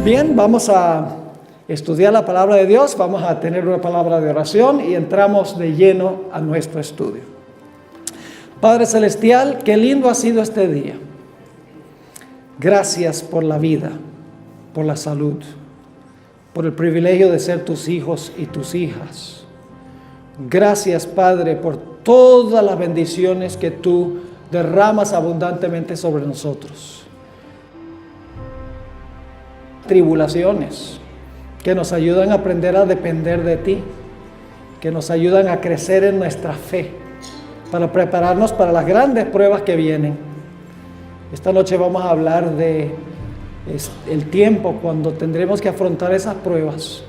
Bien, vamos a estudiar la palabra de Dios, vamos a tener una palabra de oración y entramos de lleno a nuestro estudio. Padre Celestial, qué lindo ha sido este día. Gracias por la vida, por la salud, por el privilegio de ser tus hijos y tus hijas. Gracias, Padre, por todas las bendiciones que tú derramas abundantemente sobre nosotros. Tribulaciones que nos ayudan a aprender a depender de ti, que nos ayudan a crecer en nuestra fe, para prepararnos para las grandes pruebas que vienen. Esta noche vamos a hablar de el tiempo cuando tendremos que afrontar esas pruebas.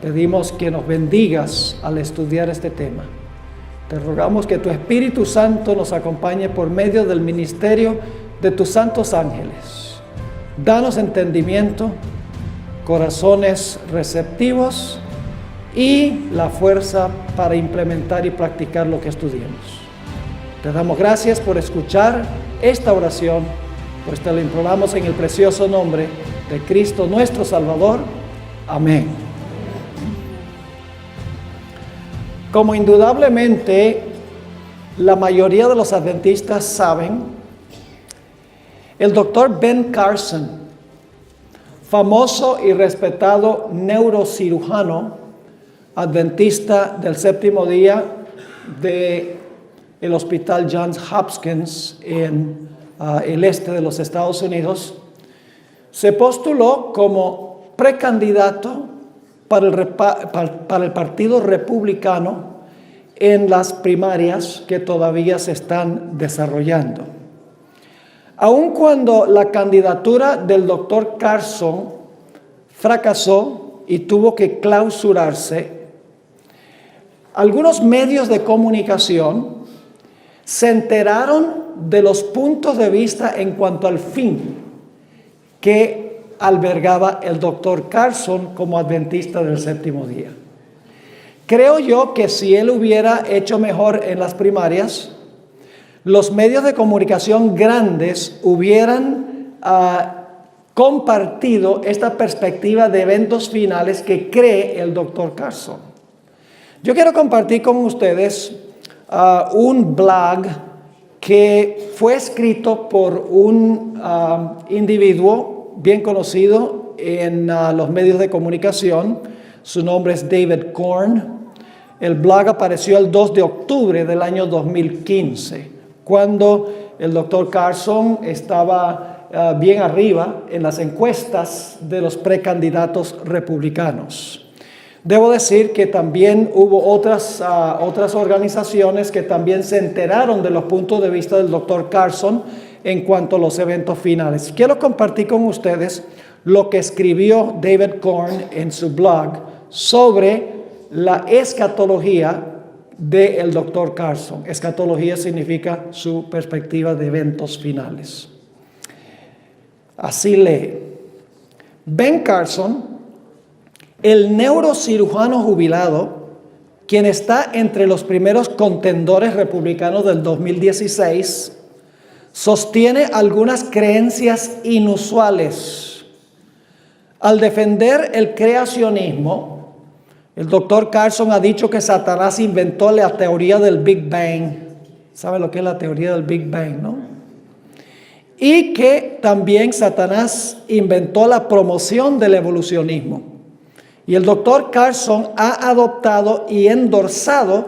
Pedimos que nos bendigas al estudiar este tema. Te rogamos que tu Espíritu Santo nos acompañe por medio del ministerio de tus santos ángeles. Danos entendimiento, corazones receptivos y la fuerza para implementar y practicar lo que estudiemos. Te damos gracias por escuchar esta oración, pues te lo imploramos en el precioso nombre de Cristo nuestro Salvador. Amén. Como indudablemente la mayoría de los adventistas saben, el doctor Ben Carson, famoso y respetado neurocirujano adventista del séptimo día del Hospital Johns Hopkins en el este de los Estados Unidos, se postuló como precandidato para el Partido Republicano en las primarias que todavía se están desarrollando. Aun cuando la candidatura del doctor Carson fracasó y tuvo que clausurarse, algunos medios de comunicación se enteraron de los puntos de vista en cuanto al fin que albergaba el doctor Carson como adventista del séptimo día. Creo yo que si él hubiera hecho mejor en las primarias, los medios de comunicación grandes hubieran compartido esta perspectiva de eventos finales que cree el doctor Carson. Yo quiero compartir con ustedes un blog que fue escrito por un individuo bien conocido en los medios de comunicación. Su nombre es David Korn. El blog apareció el 2 de octubre del año 2015, cuando el doctor Carson estaba bien arriba en las encuestas de los precandidatos republicanos. Debo decir que también hubo otras organizaciones que también se enteraron de los puntos de vista del doctor Carson en cuanto a los eventos finales. Quiero compartir con ustedes lo que escribió David Korn en su blog sobre la escatología del doctor Carson. Escatología significa su perspectiva de eventos finales. Así lee: Ben Carson, el neurocirujano jubilado, quien está entre los primeros contendores republicanos del 2016, sostiene algunas creencias inusuales. Al defender el creacionismo, el doctor Carson ha dicho que Satanás inventó la teoría del Big Bang. ¿Sabe lo que es la teoría del Big Bang, no? Y que también Satanás inventó la promoción del evolucionismo. Y el doctor Carson ha adoptado y endorsado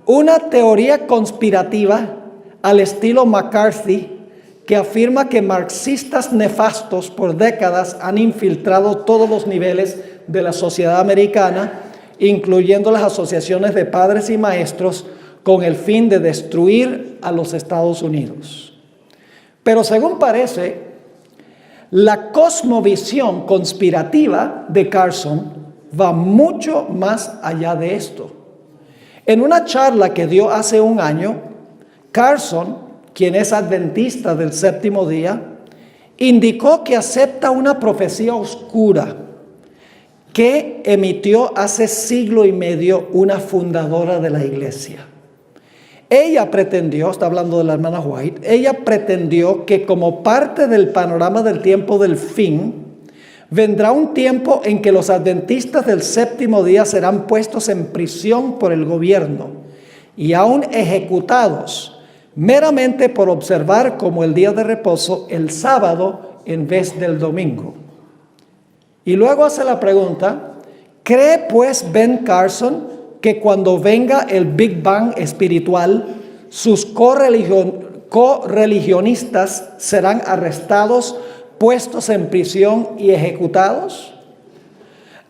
una teoría conspirativa al estilo McCarthy, que afirma que marxistas nefastos por décadas han infiltrado todos los niveles de la sociedad americana, incluyendo las asociaciones de padres y maestros, con el fin de destruir a los Estados Unidos. Pero según parece, la cosmovisión conspirativa de Carson va mucho más allá de esto. En una charla que dio hace un año, Carson, quien es adventista del séptimo día, indicó que acepta una profecía oscura que emitió hace siglo y medio una fundadora de la iglesia. Ella pretendió, está hablando de la hermana White, ella pretendió que como parte del panorama del tiempo del fin, Vendrá un tiempo en que los adventistas del séptimo día serán puestos en prisión por el gobierno y aún ejecutados meramente por observar como el día de reposo el sábado en vez del domingo. Y luego hace la pregunta: ¿cree pues Ben Carson que cuando venga el Big Bang espiritual, sus correligionistas serán arrestados, puestos en prisión y ejecutados?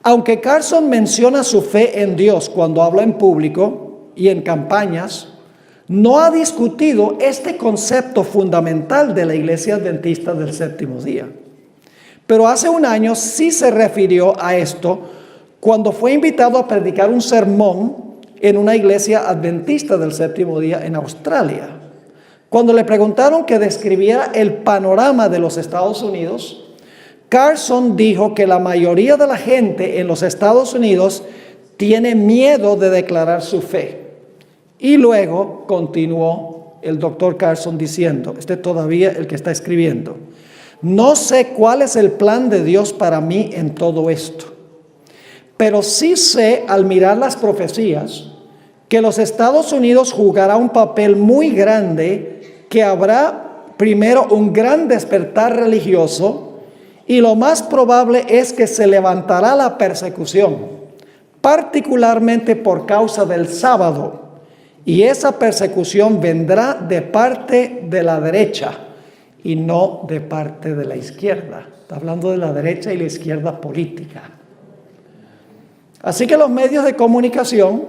Aunque Carson menciona su fe en Dios cuando habla en público y en campañas, no ha discutido este concepto fundamental de la Iglesia Adventista del Séptimo Día. Pero hace un año sí se refirió a esto cuando fue invitado a predicar un sermón en una iglesia adventista del Séptimo Día en Australia. Cuando le preguntaron que describiera el panorama de los Estados Unidos, Carson dijo que la mayoría de la gente en los Estados Unidos tiene miedo de declarar su fe. Y luego continuó el doctor Carson diciendo, todavía el que está escribiendo: no sé cuál es el plan de Dios para mí en todo esto, pero sí sé al mirar las profecías que los Estados Unidos jugará un papel muy grande, que habrá primero un gran despertar religioso y lo más probable es que se levantará la persecución, particularmente por causa del sábado, y esa persecución vendrá de parte de la derecha y no de parte de la izquierda. Está hablando de la derecha y la izquierda política. Así que los medios de comunicación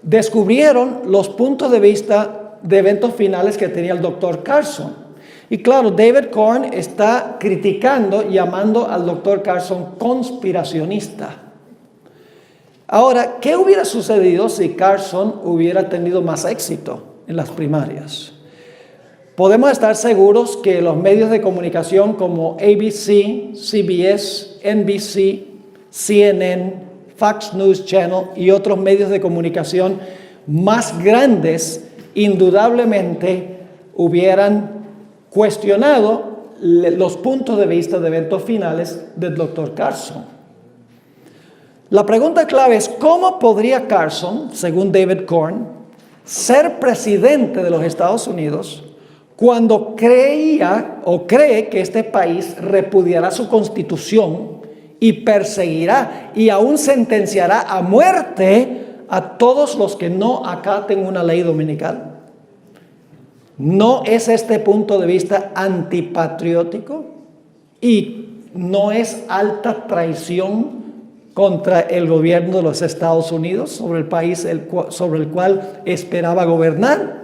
descubrieron los puntos de vista de eventos finales que tenía el doctor Carson. Y claro, David Korn está criticando, llamando al doctor Carson conspiracionista. Ahora, ¿qué hubiera sucedido si Carson hubiera tenido más éxito en las primarias? Podemos estar seguros que los medios de comunicación como ABC, CBS, NBC, CNN, Fox News Channel y otros medios de comunicación más grandes indudablemente hubieran cuestionado los puntos de vista de eventos finales del Dr. Carson. La pregunta clave es: ¿cómo podría Carson, según David Korn, ser presidente de los Estados Unidos cuando creía o cree que este país repudiará su constitución y perseguirá y aún sentenciará a muerte a todos los que no acaten una ley dominical? ¿No es este punto de vista antipatriótico? ¿Y no es alta traición contra el gobierno de los Estados Unidos sobre el país sobre el cual esperaba gobernar?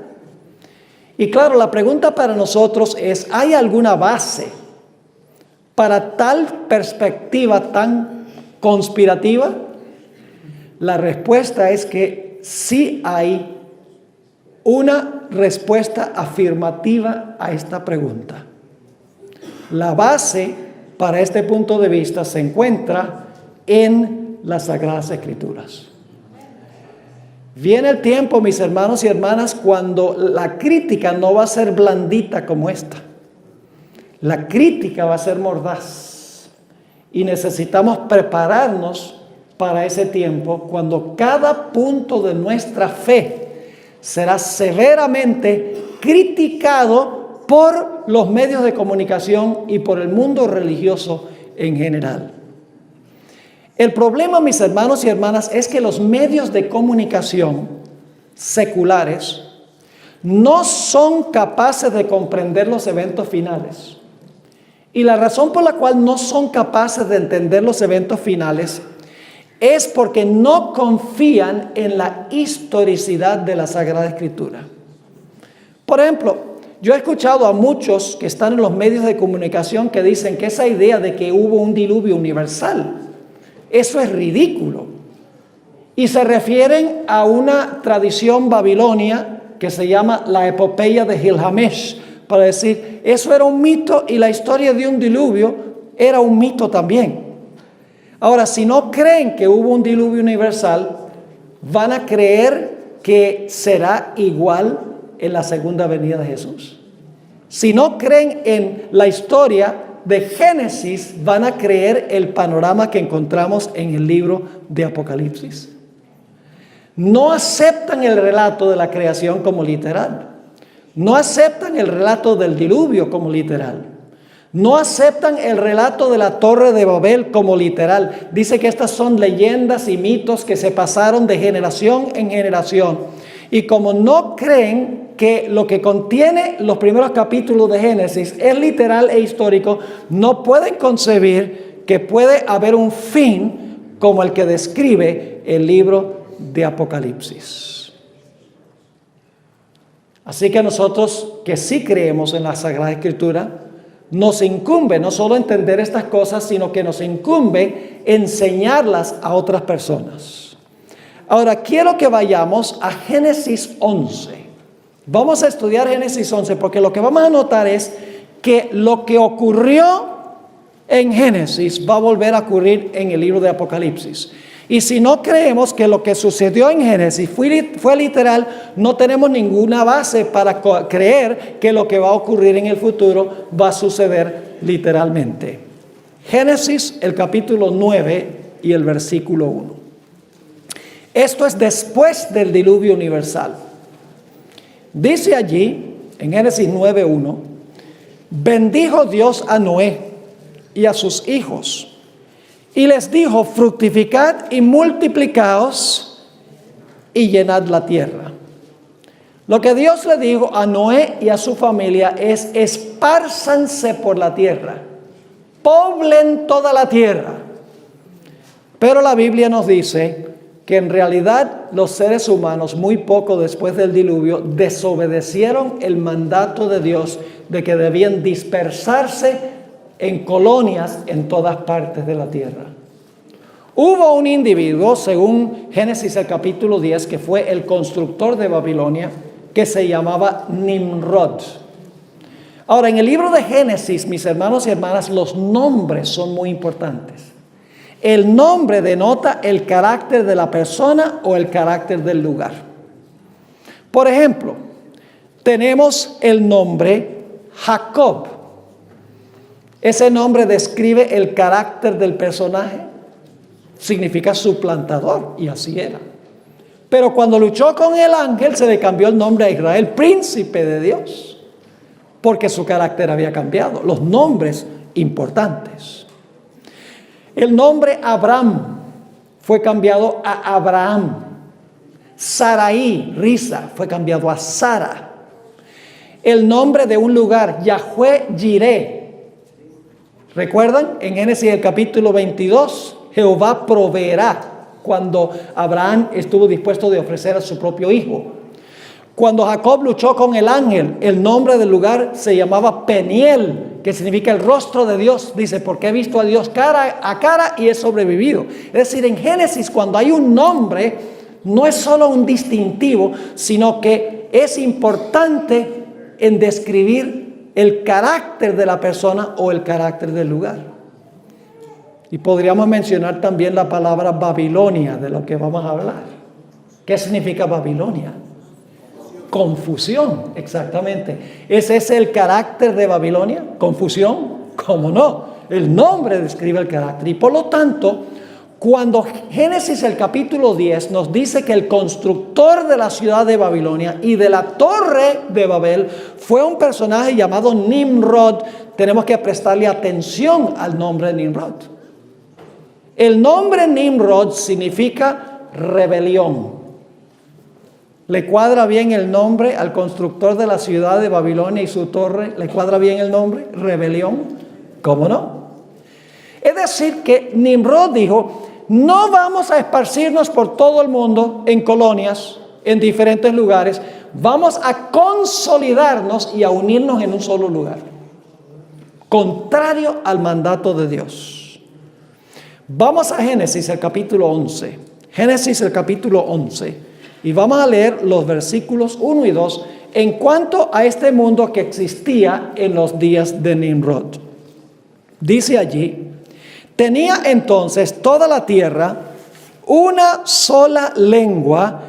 Y claro, la pregunta para nosotros es: ¿hay alguna base para tal perspectiva tan conspirativa? La respuesta es que sí hay una respuesta afirmativa a esta pregunta. La base para este punto de vista se encuentra en las Sagradas Escrituras. Viene el tiempo, mis hermanos y hermanas, cuando la crítica no va a ser blandita como esta. La crítica va a ser mordaz. Y necesitamos prepararnos para ese tiempo, cuando cada punto de nuestra fe será severamente criticado por los medios de comunicación y por el mundo religioso en general. El problema, mis hermanos y hermanas, es que los medios de comunicación seculares no son capaces de comprender los eventos finales. Y la razón por la cual no son capaces de entender los eventos finales es porque no confían en la historicidad de la Sagrada Escritura. Por ejemplo, yo he escuchado a muchos que están en los medios de comunicación que dicen que esa idea de que hubo un diluvio universal, eso es ridículo. Y se refieren a una tradición babilonia que se llama la epopeya de Gilgamesh, para decir, eso era un mito y la historia de un diluvio era un mito también. Ahora, si no creen que hubo un diluvio universal, van a creer que será igual en la segunda venida de Jesús. Si no creen en la historia de Génesis van a creer el panorama que encontramos en el libro de Apocalipsis. No aceptan el relato de la creación como literal. No aceptan el relato del diluvio como literal. No aceptan el relato de la Torre de Babel como literal. Dice que estas son leyendas y mitos que se pasaron de generación en generación. Y como no creen que lo que contiene los primeros capítulos de Génesis es literal e histórico, no pueden concebir que puede haber un fin como el que describe el libro de Apocalipsis. Así que nosotros que sí creemos en la Sagrada Escritura, nos incumbe no solo entender estas cosas, sino que nos incumbe enseñarlas a otras personas. Ahora quiero que vayamos a Génesis 11. Vamos a estudiar Génesis 11 porque lo que vamos a notar es que lo que ocurrió en Génesis va a volver a ocurrir en el libro de Apocalipsis. Y si no creemos que lo que sucedió en Génesis fue literal, no tenemos ninguna base para creer que lo que va a ocurrir en el futuro va a suceder literalmente. Génesis, el capítulo 9 y el versículo 1. Esto es después del diluvio universal. Dice allí, en Génesis 9:1, bendijo Dios a Noé y a sus hijos, y les dijo, fructificad y multiplicaos y llenad la tierra. Lo que Dios le dijo a Noé y a su familia es, espárzanse por la tierra, poblen toda la tierra. Pero la Biblia nos dice que en realidad los seres humanos, muy poco después del diluvio, desobedecieron el mandato de Dios de que debían dispersarse en colonias en todas partes de la tierra. Hubo un individuo, según Génesis el capítulo 10, que fue el constructor de Babilonia, que se llamaba Nimrod. Ahora, en el libro de Génesis, mis hermanos y hermanas, los nombres son muy importantes. El nombre denota el carácter de la persona o el carácter del lugar. Por ejemplo, tenemos el nombre Jacob. Ese nombre describe el carácter del personaje. Significa suplantador, y así era. Pero cuando luchó con el ángel, se le cambió el nombre a Israel, príncipe de Dios, porque su carácter había cambiado. Los nombres importantes. El nombre Abraham fue cambiado a Abraham. Sarai, Risa, fue cambiado a Sara. El nombre de un lugar, Yahweh Jireh. ¿Recuerdan? En Génesis el capítulo 22, Jehová proveerá, cuando Abraham estuvo dispuesto de ofrecer a su propio hijo. Cuando Jacob luchó con el ángel, el nombre del lugar se llamaba Peniel, que significa el rostro de Dios. Dice, porque he visto a Dios cara a cara y he sobrevivido. Es decir, en Génesis, cuando hay un nombre, no es solo un distintivo, sino que es importante en describir el carácter de la persona o el carácter del lugar. Y podríamos mencionar también la palabra Babilonia, de lo que vamos a hablar. ¿Qué significa Babilonia? Confusión, exactamente. ¿Ese es el carácter de Babilonia? ¿Confusión? ¿Cómo no? El nombre describe el carácter. Y por lo tanto, cuando Génesis el capítulo 10 nos dice que el constructor de la ciudad de Babilonia y de la torre de Babel fue un personaje llamado Nimrod, tenemos que prestarle atención al nombre de Nimrod. El nombre Nimrod significa rebelión. ¿Le cuadra bien el nombre al constructor de la ciudad de Babilonia y su torre? ¿Le cuadra bien el nombre? Rebelión. ¿Cómo no? Es decir, que Nimrod dijo, no vamos a esparcirnos por todo el mundo en colonias, en diferentes lugares. Vamos a consolidarnos y a unirnos en un solo lugar. Contrario al mandato de Dios. Vamos a Génesis, el capítulo 11. Génesis, el capítulo 11. Y vamos a leer los versículos 1 y 2 en cuanto a este mundo que existía en los días de Nimrod. Dice allí, tenía entonces toda la tierra una sola lengua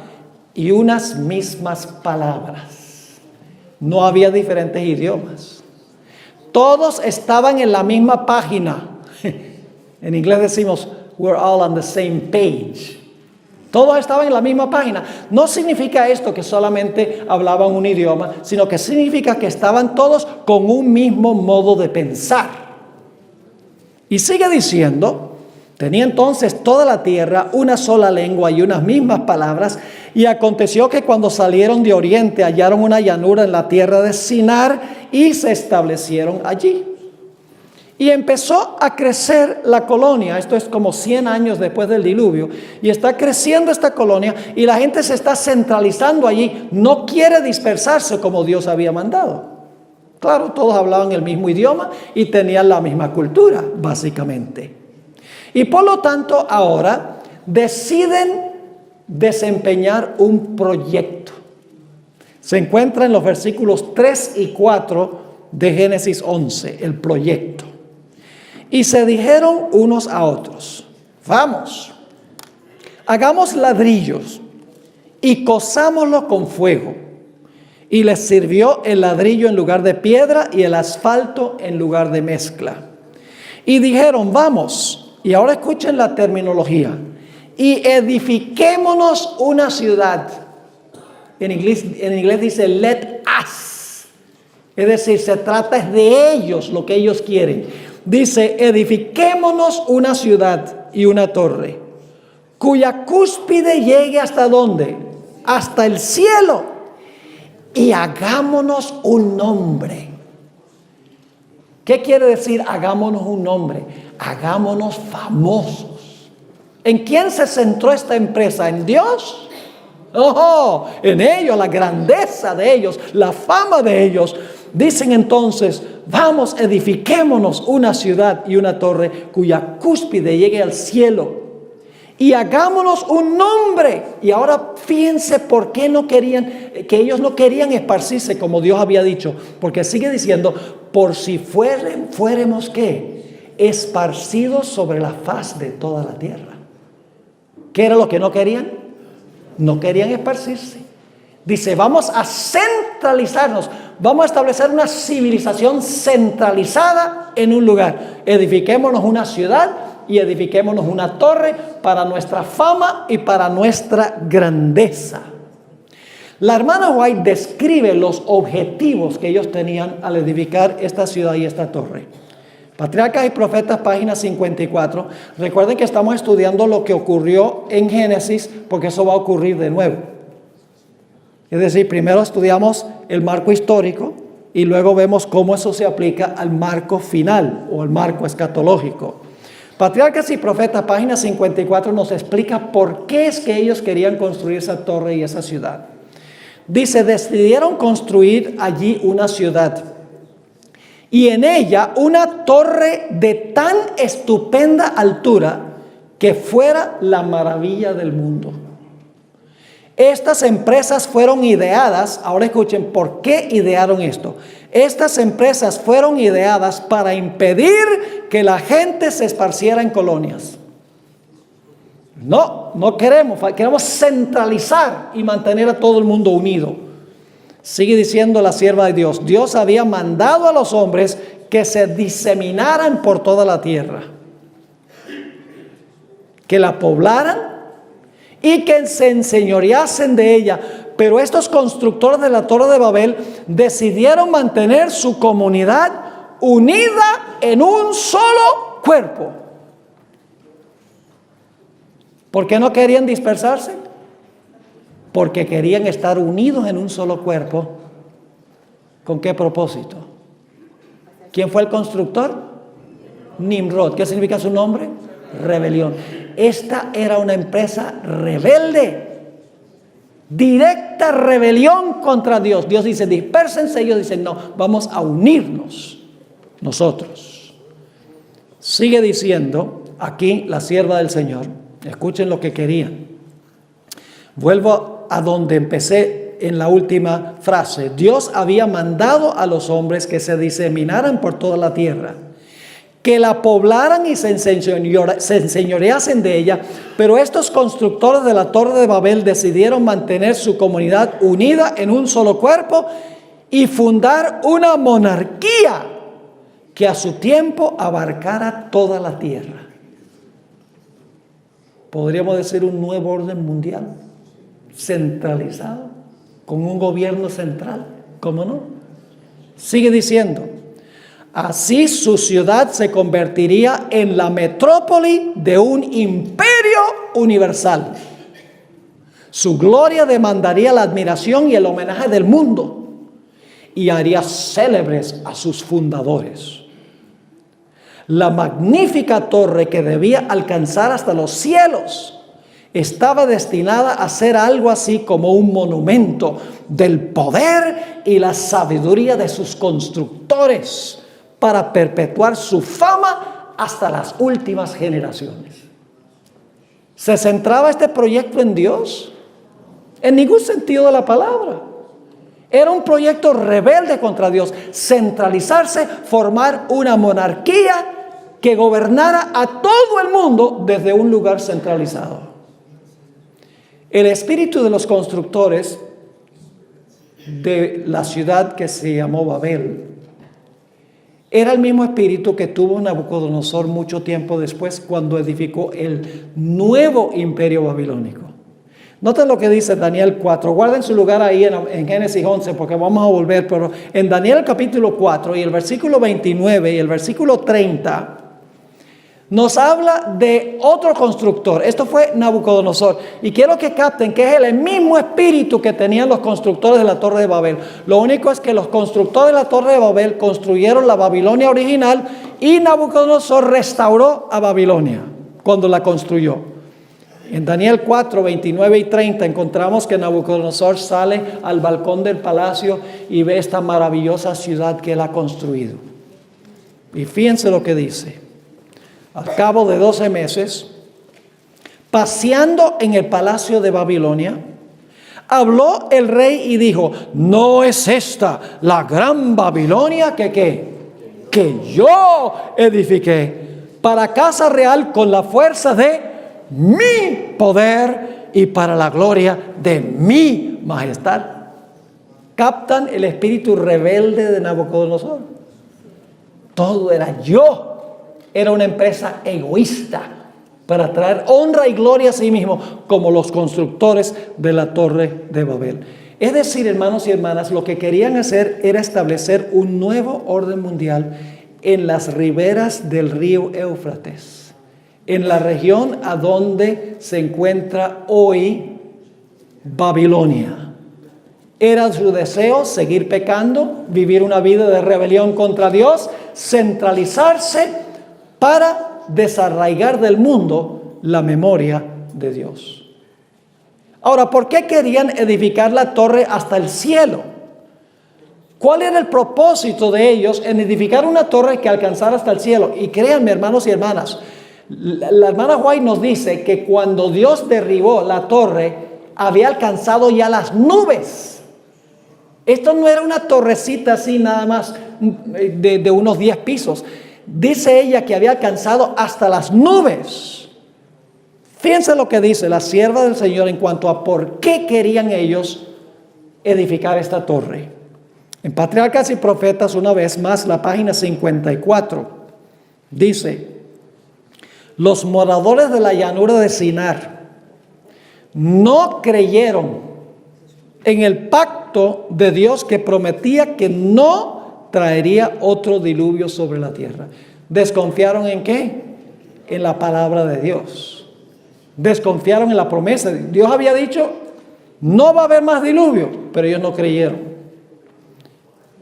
y unas mismas palabras. No había diferentes idiomas. Todos estaban en la misma página. En inglés decimos, we're all on the same page. Todos estaban en la misma página. No significa esto que solamente hablaban un idioma, sino que significa que estaban todos con un mismo modo de pensar. Y sigue diciendo, tenía entonces toda la tierra una sola lengua y unas mismas palabras, y aconteció que cuando salieron de oriente hallaron una llanura en la tierra de Sinar y se establecieron allí. Y empezó a crecer la colonia. Esto es como 100 años después del diluvio. Y está creciendo esta colonia y la gente se está centralizando allí. No quiere dispersarse como Dios había mandado. Claro, todos hablaban el mismo idioma y tenían la misma cultura, básicamente. Y por lo tanto, ahora deciden desempeñar un proyecto. Se encuentra en los versículos 3 y 4 de Génesis 11, el proyecto. Y se dijeron unos a otros, vamos, hagamos ladrillos y cozámoslo con fuego. Y les sirvió el ladrillo en lugar de piedra y el asfalto en lugar de mezcla. Y dijeron, vamos, y ahora escuchen la terminología, y edifiquémonos una ciudad. En inglés dice, let us. Es decir, se trata de ellos, lo que ellos quieren. Dice, edifiquémonos una ciudad y una torre, cuya cúspide llegue ¿hasta dónde? Hasta el cielo, y hagámonos un nombre. ¿Qué quiere decir hagámonos un nombre? Hagámonos famosos. ¿En quién se centró esta empresa? ¿En Dios? Oh, en ellos, la grandeza de ellos, la fama de ellos. Dicen entonces, vamos, edifiquémonos una ciudad y una torre cuya cúspide llegue al cielo, y hagámonos un nombre. Y ahora fíjense por qué no querían, que ellos no querían esparcirse como Dios había dicho, porque sigue diciendo, por si fuéramos ¿qué? Esparcidos sobre la faz de toda la tierra. ¿Qué era lo que no querían? No querían esparcirse. Dice, vamos a centralizarnos, vamos a establecer una civilización centralizada en un lugar. Edifiquémonos una ciudad y edifiquémonos una torre para nuestra fama y para nuestra grandeza. La hermana White describe los objetivos que ellos tenían al edificar esta ciudad y esta torre. Patriarcas y Profetas, página 54. Recuerden que estamos estudiando lo que ocurrió en Génesis, porque eso va a ocurrir de nuevo. Es decir, primero estudiamos el marco histórico y luego vemos cómo eso se aplica al marco final o al marco escatológico. Patriarcas y Profetas, página 54, nos explica por qué es que ellos querían construir esa torre y esa ciudad. Dice, decidieron construir allí una ciudad y en ella una torre de tan estupenda altura que fuera la maravilla del mundo. Estas empresas fueron ideadas, ahora escuchen, ¿por qué idearon esto? Estas empresas fueron ideadas para impedir que la gente se esparciera en colonias. No queremos centralizar y mantener a todo el mundo unido. Sigue diciendo la sierva de Dios, Dios había mandado a los hombres que se diseminaran por toda la tierra, que la poblaran y que se enseñoreasen de ella. Pero estos constructores de la Torre de Babel decidieron mantener su comunidad unida en un solo cuerpo. ¿Por qué no querían dispersarse? Porque querían estar unidos en un solo cuerpo. ¿Con qué propósito? ¿Quién fue el constructor? Nimrod. ¿Qué significa su nombre? Rebelión. Esta era una empresa rebelde, directa rebelión contra Dios. Dios dice, dispérsense. Ellos dicen, no, vamos a unirnos nosotros. Sigue diciendo aquí la sierva del Señor. Escuchen lo que querían. Vuelvo a donde empecé en la última frase. Dios había mandado a los hombres que se diseminaran por toda la tierra, que la poblaran y se enseñoreasen de ella. Pero estos constructores de la Torre de Babel decidieron mantener su comunidad unida en un solo cuerpo y fundar una monarquía que a su tiempo abarcara toda la tierra. Podríamos decir un nuevo orden mundial, centralizado, con un gobierno central, ¿cómo no? Sigue diciendo, así su ciudad se convertiría en la metrópoli de un imperio universal. Su gloria demandaría la admiración y el homenaje del mundo y haría célebres a sus fundadores. La magnífica torre que debía alcanzar hasta los cielos estaba destinada a ser algo así como un monumento del poder y la sabiduría de sus constructores para perpetuar su fama hasta las últimas generaciones. ¿Se centraba este proyecto en Dios? En ningún sentido de la palabra. Era un proyecto rebelde contra Dios. Centralizarse, formar una monarquía que gobernara a todo el mundo desde un lugar centralizado. El espíritu de los constructores de la ciudad que se llamó Babel era el mismo espíritu que tuvo Nabucodonosor mucho tiempo después cuando edificó el nuevo imperio babilónico. Noten lo que dice Daniel 4. Guarden su lugar ahí en Génesis 11 porque vamos a volver. Pero en Daniel capítulo 4 y el versículo 29 y el versículo 30 nos habla de otro constructor. Esto fue Nabucodonosor. Y quiero que capten que es el mismo espíritu que tenían los constructores de la Torre de Babel. Lo único es que los constructores de la Torre de Babel construyeron la Babilonia original y Nabucodonosor restauró a Babilonia cuando la construyó. En Daniel 4, 29 y 30 encontramos que Nabucodonosor sale al balcón del palacio y ve esta maravillosa ciudad que él ha construido. Y fíjense lo que dice. Al cabo de 12 meses, paseando en el palacio de Babilonia, habló el rey y dijo, ¿no es esta la gran Babilonia que yo edifiqué para casa real con la fuerza de mi poder y para la gloria de mi majestad? ¿Captan el espíritu rebelde de Nabucodonosor? Todo era yo. Era una empresa egoísta para traer honra y gloria a sí mismo, como los constructores de la Torre de Babel. Es decir, hermanos y hermanas, lo que querían hacer era establecer un nuevo orden mundial en las riberas del río Éufrates, en la región a donde se encuentra hoy Babilonia. Era su deseo seguir pecando, vivir una vida de rebelión contra Dios, centralizarse para desarraigar del mundo la memoria de Dios. Ahora, ¿por qué querían edificar la torre hasta el cielo? ¿Cuál era el propósito de ellos en edificar una torre que alcanzara hasta el cielo? Y créanme, hermanos y hermanas, la hermana White nos dice que cuando Dios derribó la torre, había alcanzado ya las nubes. Esto no era una torrecita así nada más de unos 10 pisos. Dice ella que había alcanzado hasta las nubes. Fíjense lo que dice la sierva del Señor en cuanto a por qué querían ellos edificar esta torre. En Patriarcas y Profetas, una vez más, la página 54, dice: los moradores de la llanura de Sinar no creyeron en el pacto de Dios que prometía que no traería otro diluvio sobre la tierra. ¿Desconfiaron en qué? En la palabra de Dios. Desconfiaron en la promesa. Dios había dicho, no va a haber más diluvio, pero ellos no creyeron.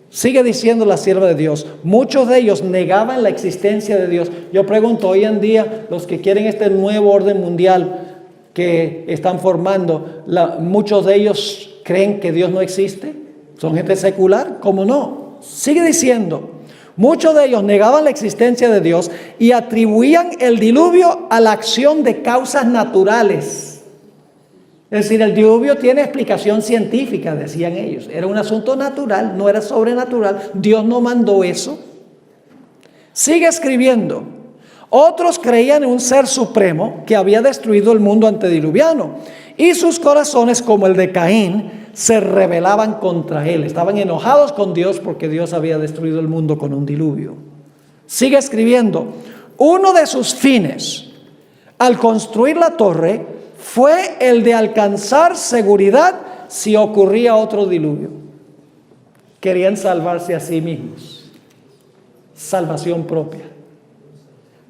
Sigue diciendo la sierva de Dios, muchos de ellos negaban la existencia de Dios. Yo pregunto, hoy en día, los que quieren este nuevo orden mundial que están formando, muchos de ellos creen que Dios no existe. ¿Son gente secular? ¿Cómo no? Sigue diciendo, muchos de ellos negaban la existencia de Dios y atribuían el diluvio a la acción de causas naturales. Es decir, el diluvio tiene explicación científica, decían ellos. Era un asunto natural, no era sobrenatural. Dios no mandó eso. Sigue escribiendo. Otros creían en un ser supremo que había destruido el mundo antediluviano y sus corazones, como el de Caín, se rebelaban contra él. Estaban enojados con Dios porque Dios había destruido el mundo con un diluvio. Sigue escribiendo, uno de sus fines al construir la torre fue el de alcanzar seguridad si ocurría otro diluvio. Querían salvarse a sí mismos. Salvación propia.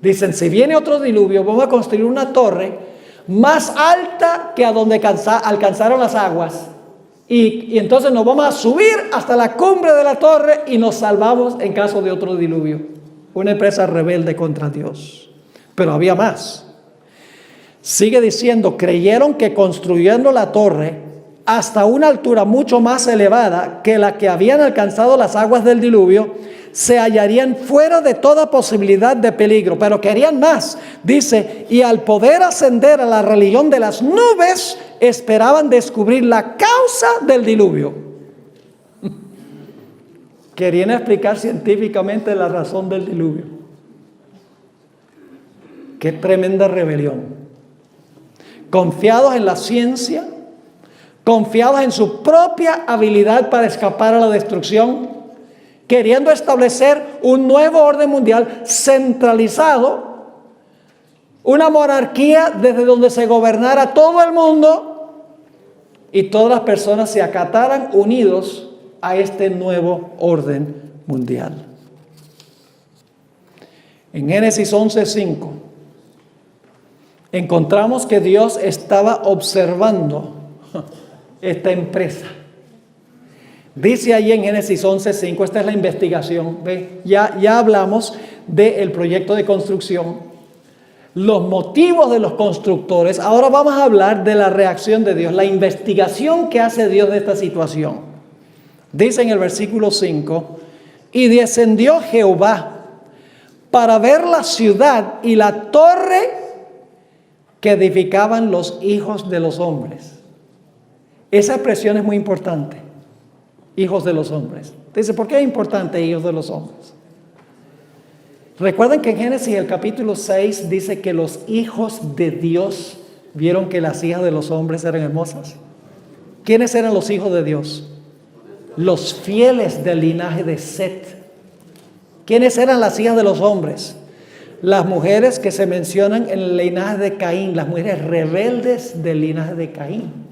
Dicen, si viene otro diluvio, vamos a construir una torre más alta que a donde alcanzaron las aguas. Y entonces nos vamos a subir hasta la cumbre de la torre y nos salvamos en caso de otro diluvio. Una empresa rebelde contra Dios. Pero había más. Sigue diciendo, creyeron que construyendo la torre hasta una altura mucho más elevada que la que habían alcanzado las aguas del diluvio, se hallarían fuera de toda posibilidad de peligro. Pero querían más. Dice, y al poder ascender a la religión de las nubes, esperaban descubrir la causa del diluvio. Querían explicar científicamente la razón del diluvio. Qué tremenda rebelión. Confiados en la ciencia, confiados en su propia habilidad para escapar a la destrucción, queriendo establecer un nuevo orden mundial centralizado, una monarquía desde donde se gobernara todo el mundo y todas las personas se acataran unidos a este nuevo orden mundial. En Génesis 11:5 encontramos que Dios estaba observando esta empresa. Dice allí en Génesis 11:5, esta es la investigación. ¿Ve? Ya hablamos del proyecto de construcción, los motivos de los constructores. Ahora vamos a hablar de la reacción de Dios, la investigación que hace Dios de esta situación. Dice en el versículo 5, y descendió Jehová para ver la ciudad y la torre que edificaban los hijos de los hombres. Esa expresión es muy importante. Hijos de los hombres. Dice, ¿por qué es importante hijos de los hombres? Recuerden que en Génesis el capítulo 6 dice que los hijos de Dios vieron que las hijas de los hombres eran hermosas. ¿Quiénes eran los hijos de Dios? Los fieles del linaje de Set. ¿Quiénes eran las hijas de los hombres? Las mujeres que se mencionan en el linaje de Caín, las mujeres rebeldes del linaje de Caín.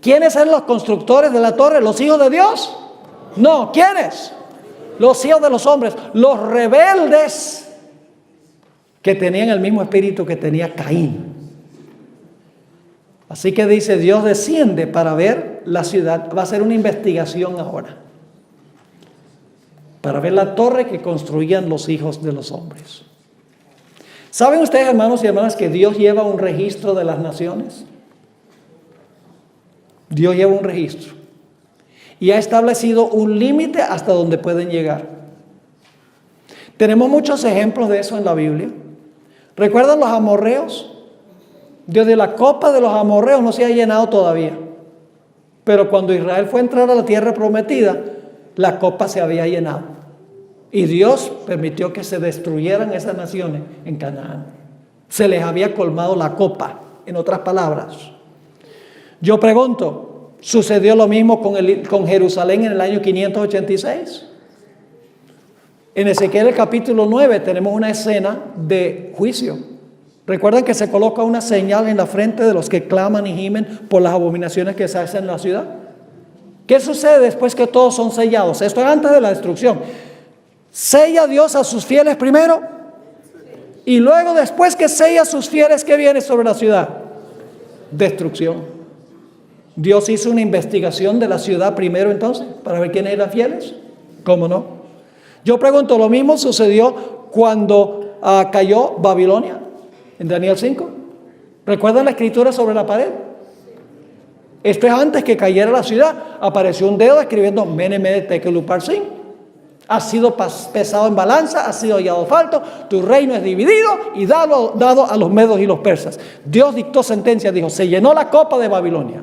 ¿Quiénes eran los constructores de la torre? ¿Los hijos de Dios? No, ¿quiénes? Los hijos de los hombres, los rebeldes que tenían el mismo espíritu que tenía Caín. Así que dice, Dios desciende para ver la ciudad, va a hacer una investigación ahora, para ver la torre que construían los hijos de los hombres. ¿Saben ustedes, hermanos y hermanas, que Dios lleva un registro de las naciones? Dios lleva un registro y ha establecido un límite hasta donde pueden llegar. Tenemos muchos ejemplos de eso en la Biblia. ¿Recuerdan los amorreos? Dios de la copa de los amorreos no se ha llenado todavía. Pero cuando Israel fue a entrar a la tierra prometida, la copa se había llenado. Y Dios permitió que se destruyeran esas naciones en Canaán. Se les había colmado la copa, en otras palabras. Yo pregunto, ¿sucedió lo mismo con Jerusalén en el año 586? En Ezequiel el capítulo 9 tenemos una escena de juicio. Recuerdan que se coloca una señal en la frente de los que claman y gimen por las abominaciones que se hacen en la ciudad. ¿Qué sucede después que todos son sellados? Esto es antes de la destrucción. Sella Dios a sus fieles primero y luego después que sella a sus fieles, ¿qué viene sobre la ciudad? Destrucción. Dios hizo una investigación de la ciudad primero entonces, para ver quiénes eran fieles. ¿Cómo no? Yo pregunto, ¿lo mismo sucedió cuando cayó Babilonia? En Daniel 5. ¿Recuerdan la escritura sobre la pared? Esto es antes que cayera la ciudad. Apareció un dedo escribiendo Mene, Mene, Tekel, Upharsin. Has sido pesado en balanza, has sido hallado falto, tu reino es dividido y dado a los medos y los persas. Dios dictó sentencia, dijo, se llenó la copa de Babilonia.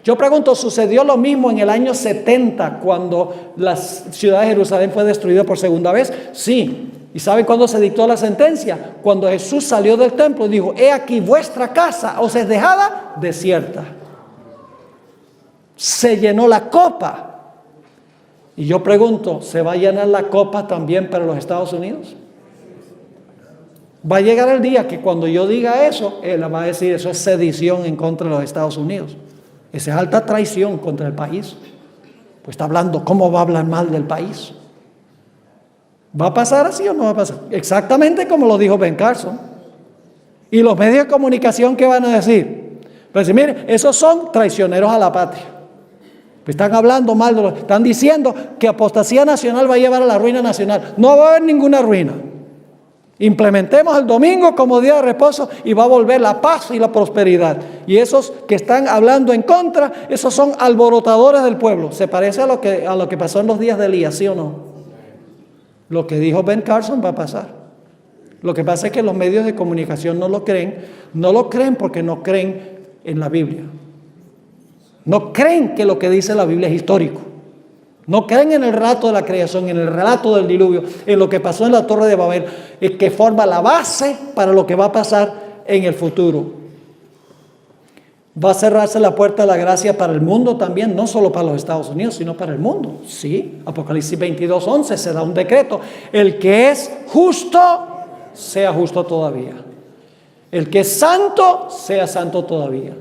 Yo pregunto, ¿sucedió lo mismo en el año 70 cuando la ciudad de Jerusalén fue destruida por segunda vez? Sí. ¿Y sabe cuándo se dictó la sentencia? Cuando Jesús salió del templo y dijo, he aquí vuestra casa os es dejada desierta. Se llenó la copa. Y yo pregunto, ¿se va a llenar la copa también para los Estados Unidos? Va a llegar el día que cuando yo diga eso, él va a decir, eso es sedición en contra de los Estados Unidos. Esa es alta traición contra el país. Pues está hablando, ¿cómo va a hablar mal del país? ¿Va a pasar así o no va a pasar? Exactamente como lo dijo Ben Carson. Y los medios de comunicación, ¿qué van a decir? Pues decir, mire, esos son traicioneros a la patria. Están hablando mal, están diciendo que apostasía nacional va a llevar a la ruina nacional. No va a haber ninguna ruina. Implementemos el domingo como día de reposo y va a volver la paz y la prosperidad. Y esos que están hablando en contra, esos son alborotadores del pueblo. ¿Se parece a lo que pasó en los días de Elías, sí o no? Lo que dijo Ben Carson va a pasar. Lo que pasa es que los medios de comunicación no lo creen porque no creen en la Biblia. No creen que lo que dice la Biblia es histórico. No creen en el relato de la creación, en el relato del diluvio, en lo que pasó en la Torre de Babel, que forma la base para lo que va a pasar en el futuro. Va a cerrarse la puerta de la gracia para el mundo también, no solo para los Estados Unidos, sino para el mundo. Sí, Apocalipsis 22:11 se da un decreto. El que es justo, sea justo todavía. El que es santo, sea santo todavía.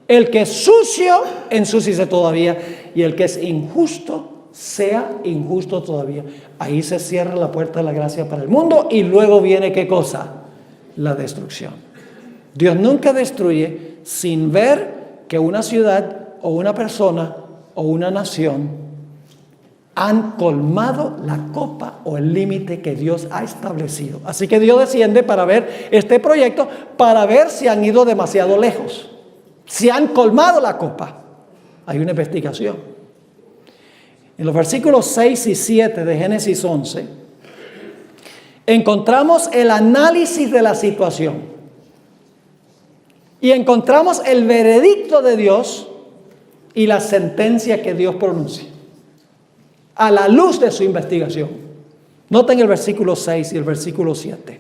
El que es sucio, ensúciese todavía. Y el que es injusto, sea injusto todavía. Ahí se cierra la puerta de la gracia para el mundo y luego viene ¿qué cosa? La destrucción. Dios nunca destruye sin ver que una ciudad o una persona o una nación han colmado la copa o el límite que Dios ha establecido. Así que Dios desciende para ver este proyecto, para ver si han ido demasiado lejos. Si han colmado la copa, hay una investigación. En los versículos 6 y 7 de Génesis 11, encontramos el análisis de la situación. Y encontramos el veredicto de Dios y la sentencia que Dios pronuncia. A la luz de su investigación. Noten el versículo 6 y el versículo 7.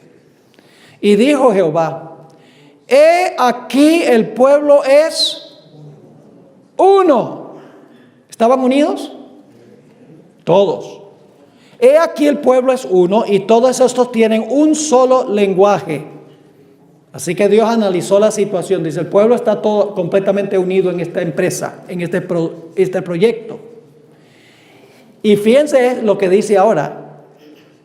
Y dijo Jehová: he aquí el pueblo es uno. ¿Estaban unidos? Todos. He aquí el pueblo es uno y todos estos tienen un solo lenguaje. Así que Dios analizó la situación. Dice, el pueblo está todo completamente unido en esta empresa, en este proyecto. Y fíjense lo que dice ahora.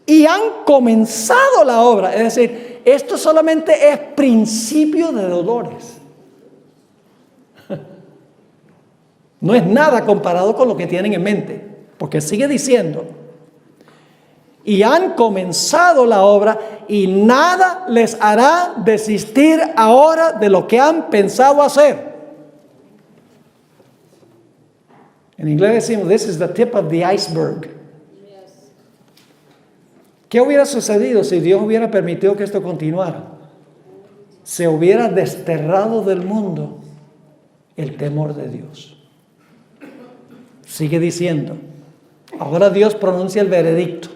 Y han comenzado la obra. Es decir, esto solamente es principio de dolores. No es nada comparado con lo que tienen en mente. Porque sigue diciendo. Y han comenzado la obra y nada les hará desistir ahora de lo que han pensado hacer. En inglés decimos, this is the tip of the iceberg. ¿Qué hubiera sucedido si Dios hubiera permitido que esto continuara? Se hubiera desterrado del mundo el temor de Dios. Sigue diciendo, ahora Dios pronuncia el veredicto.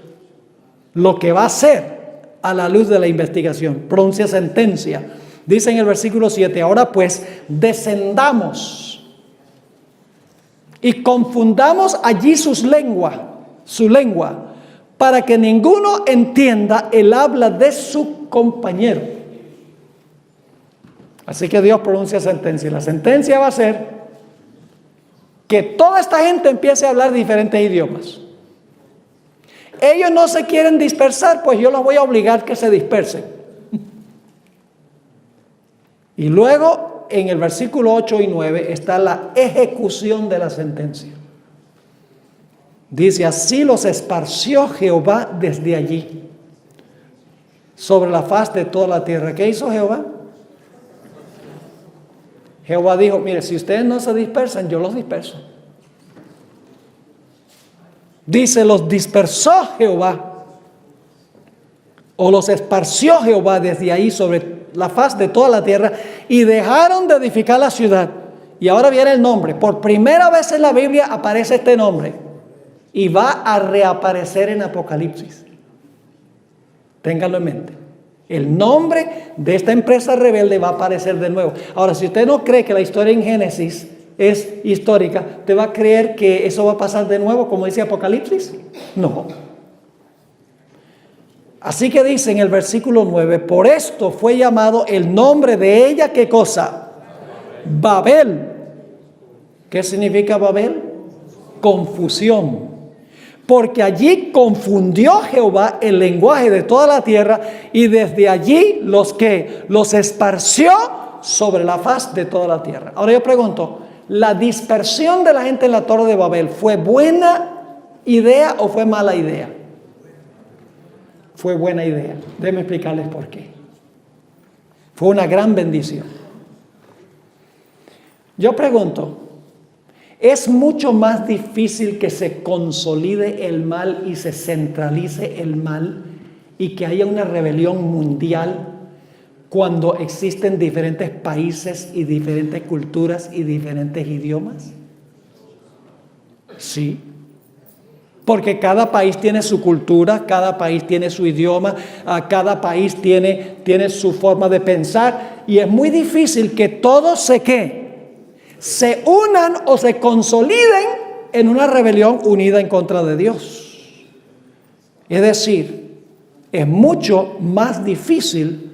Lo que va a hacer a la luz de la investigación. Pronuncia sentencia. Dice en el versículo 7, ahora pues descendamos y confundamos allí su lengua, para que ninguno entienda el habla de su compañero. Así que Dios pronuncia sentencia. Y la sentencia va a ser que toda esta gente empiece a hablar diferentes idiomas. Ellos no se quieren dispersar, pues yo los voy a obligar que se dispersen. Y luego en el versículo 8 y 9 está la ejecución de la sentencia. Dice, así los esparció Jehová desde allí, sobre la faz de toda la tierra. ¿Qué hizo Jehová? Jehová dijo, mire, si ustedes no se dispersan, yo los disperso. Dice, los dispersó Jehová, o los esparció Jehová desde ahí sobre la faz de toda la tierra, y dejaron de edificar la ciudad. Y ahora viene el nombre. Por primera vez en la Biblia aparece este nombre, y va a reaparecer en Apocalipsis. Ténganlo en mente. El nombre de esta empresa rebelde va a aparecer de nuevo. Ahora, si usted no cree que la historia en Génesis es histórica, ¿te va a creer que eso va a pasar de nuevo como dice Apocalipsis? No. Así que dice en el versículo 9, por esto fue llamado el nombre de ella, ¿qué cosa? Babel. ¿Qué significa Babel? Confusión. Porque allí confundió Jehová el lenguaje de toda la tierra y desde allí los esparció sobre la faz de toda la tierra. Ahora yo pregunto, ¿la dispersión de la gente en la Torre de Babel fue buena idea o fue mala idea? Fue buena idea. Déjenme explicarles por qué. Fue una gran bendición. Yo pregunto, ¿es mucho más difícil que se consolide el mal y se centralice el mal y que haya una rebelión mundial cuando existen diferentes países y diferentes culturas y diferentes idiomas? Sí. Porque cada país tiene su cultura, cada país tiene su idioma, cada país tiene su forma de pensar y es muy difícil que todos se unan o se consoliden en una rebelión unida en contra de Dios. Es decir, es mucho más difícil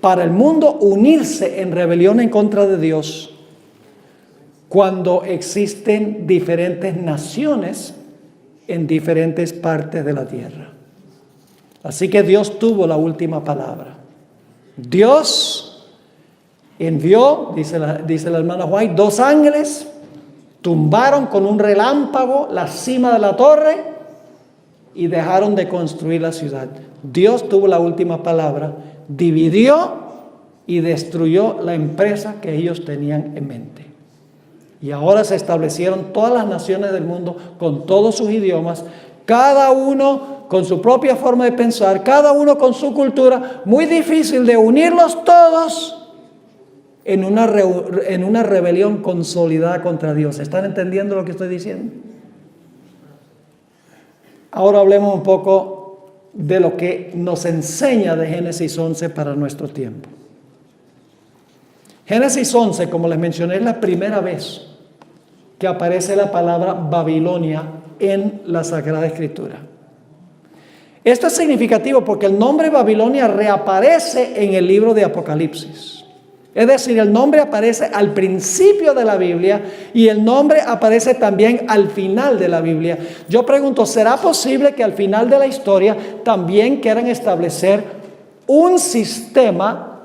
para el mundo unirse en rebelión en contra de Dios cuando existen diferentes naciones en diferentes partes de la tierra. Así que Dios tuvo la última palabra. Dios envió, dice la hermana White, 2 ángeles, tumbaron con un relámpago la cima de la torre y dejaron de construir la ciudad. Dios tuvo la última palabra, dividió y destruyó la empresa que ellos tenían en mente. Y ahora se establecieron todas las naciones del mundo con todos sus idiomas, cada uno con su propia forma de pensar, cada uno con su cultura, muy difícil de unirlos todos en una rebelión consolidada contra Dios. ¿Están entendiendo lo que estoy diciendo? Ahora hablemos un poco de lo que nos enseña de Génesis 11 para nuestro tiempo. Génesis 11, como les mencioné, es la primera vez que aparece la palabra Babilonia en la Sagrada Escritura. Esto es significativo porque el nombre Babilonia reaparece en el libro de Apocalipsis. Es decir, el nombre aparece al principio de la Biblia y el nombre aparece también al final de la Biblia. Yo pregunto, ¿será posible que al final de la historia también quieran establecer un sistema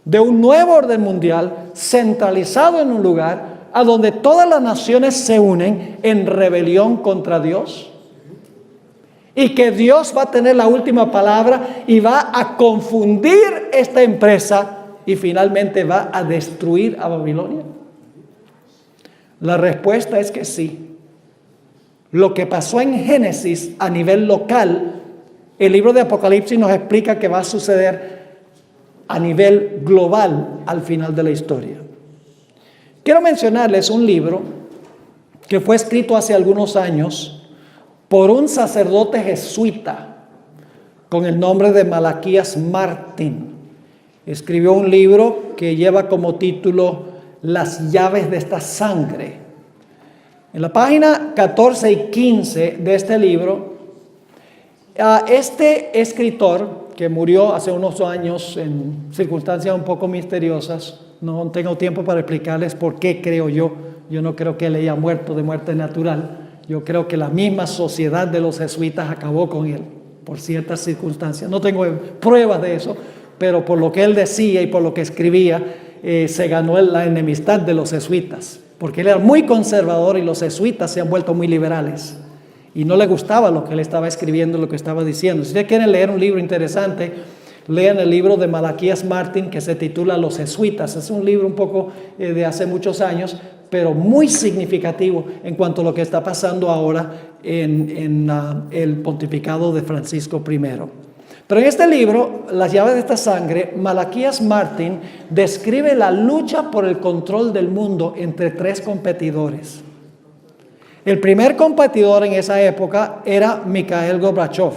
de un nuevo orden mundial centralizado en un lugar a donde todas las naciones se unen en rebelión contra Dios? Y que Dios va a tener la última palabra y va a confundir esta empresa y finalmente va a destruir a Babilonia. La respuesta es que sí. Lo que pasó en Génesis a nivel local, el libro de Apocalipsis nos explica que va a suceder a nivel global al final de la historia. Quiero mencionarles un libro que fue escrito hace algunos años por un sacerdote jesuita con el nombre de Malaquías Martín. Escribió un libro que lleva como título Las llaves de esta sangre. En la página 14 y 15 de este libro, este escritor, que murió hace unos años en circunstancias un poco misteriosas, no tengo tiempo para explicarles por qué creo yo. Yo no creo que él haya muerto de muerte natural. Yo creo que la misma sociedad de los jesuitas acabó con él por ciertas circunstancias. No tengo pruebas de eso, pero por lo que él decía y por lo que escribía, se ganó la enemistad de los jesuitas, porque él era muy conservador y los jesuitas se han vuelto muy liberales. Y no le gustaba lo que él estaba escribiendo, lo que estaba diciendo. Si ustedes quieren leer un libro interesante, lean el libro de Malaquías Martín que se titula Los Jesuitas. Es un libro un poco de hace muchos años, pero muy significativo en cuanto a lo que está pasando ahora en el pontificado de Francisco I. Pero en este libro, Las llaves de esta sangre, Malaquías Martín describe la lucha por el control del mundo entre 3 competidores. El primer competidor en esa época era Mikhail Gorbachev,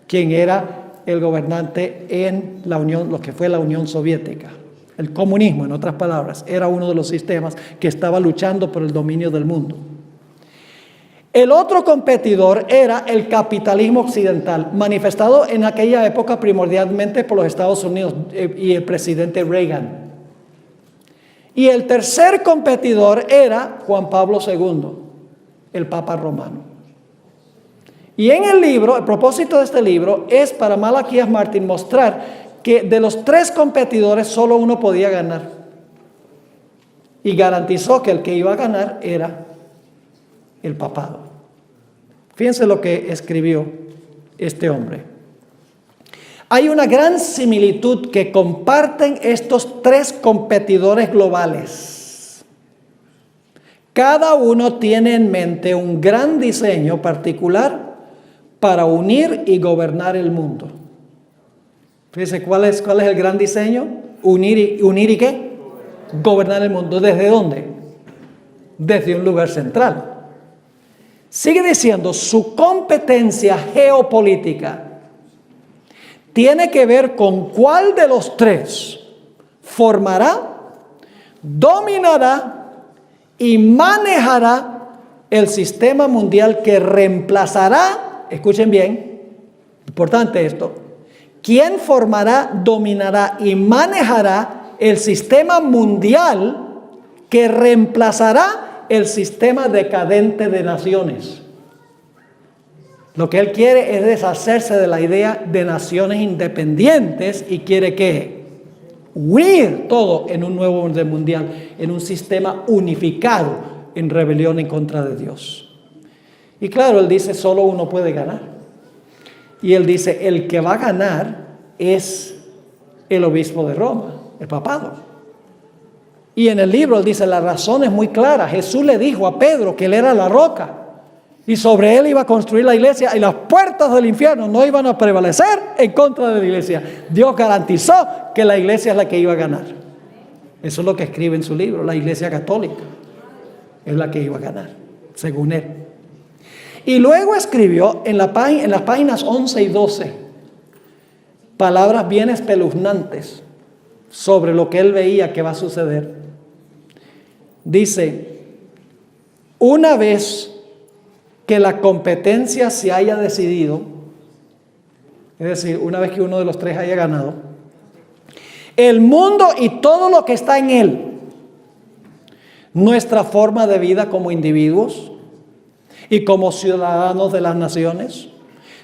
quien era el gobernante en la Unión, lo que fue la Unión Soviética. El comunismo, en otras palabras, era uno de los sistemas que estaba luchando por el dominio del mundo. El otro competidor era el capitalismo occidental, manifestado en aquella época primordialmente por los Estados Unidos y el presidente Reagan. Y el tercer competidor era Juan Pablo II, el Papa romano. Y en el libro, el propósito de este libro es para Malaquías Martín mostrar que de los tres competidores solo uno podía ganar. Y garantizó que el que iba a ganar era el papado. Fíjense lo que escribió este hombre. Hay una gran similitud que comparten estos tres competidores globales. Cada uno tiene en mente un gran diseño particular para unir y gobernar el mundo. Fíjense, ¿cuál es el gran diseño? Unir y ¿qué? Gobernar el mundo. ¿Desde dónde? Desde un lugar central. Sigue diciendo, su competencia geopolítica tiene que ver con cuál de los tres formará, dominará y manejará el sistema mundial que reemplazará, escuchen bien, importante esto, quién formará, dominará y manejará el sistema mundial que reemplazará el sistema decadente de naciones. Lo que él quiere es deshacerse de la idea de naciones independientes y quiere que unir todo en un nuevo orden mundial, en un sistema unificado en rebelión en contra de Dios. Y claro, él dice, solo uno puede ganar. Y él dice, el que va a ganar es el obispo de Roma, el papado. Y en el libro él dice, la razón es muy clara. Jesús le dijo a Pedro que él era la roca y sobre él iba a construir la iglesia y las puertas del infierno no iban a prevalecer en contra de la iglesia. Dios garantizó que la iglesia es la que iba a ganar. Eso es lo que escribe en su libro, la iglesia católica es la que iba a ganar, según él. Y luego escribió en las páginas 11 y 12 palabras bien espeluznantes sobre lo que él veía que va a suceder. Dice, una vez que la competencia se haya decidido, es decir, una vez que uno de los tres haya ganado, el mundo y todo lo que está en él, nuestra forma de vida como individuos y como ciudadanos de las naciones,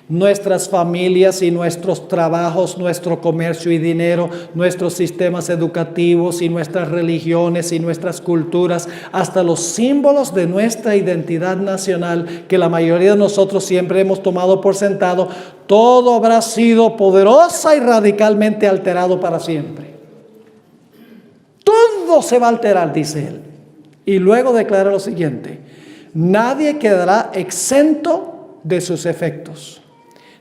nuestras familias y nuestros trabajos, nuestro comercio y dinero, nuestros sistemas educativos y nuestras religiones y nuestras culturas, hasta los símbolos de nuestra identidad nacional, que la mayoría de nosotros siempre hemos tomado por sentado, todo habrá sido poderosa y radicalmente alterado para siempre. Todo se va a alterar, dice él. Y luego declara lo siguiente, nadie quedará exento de sus efectos.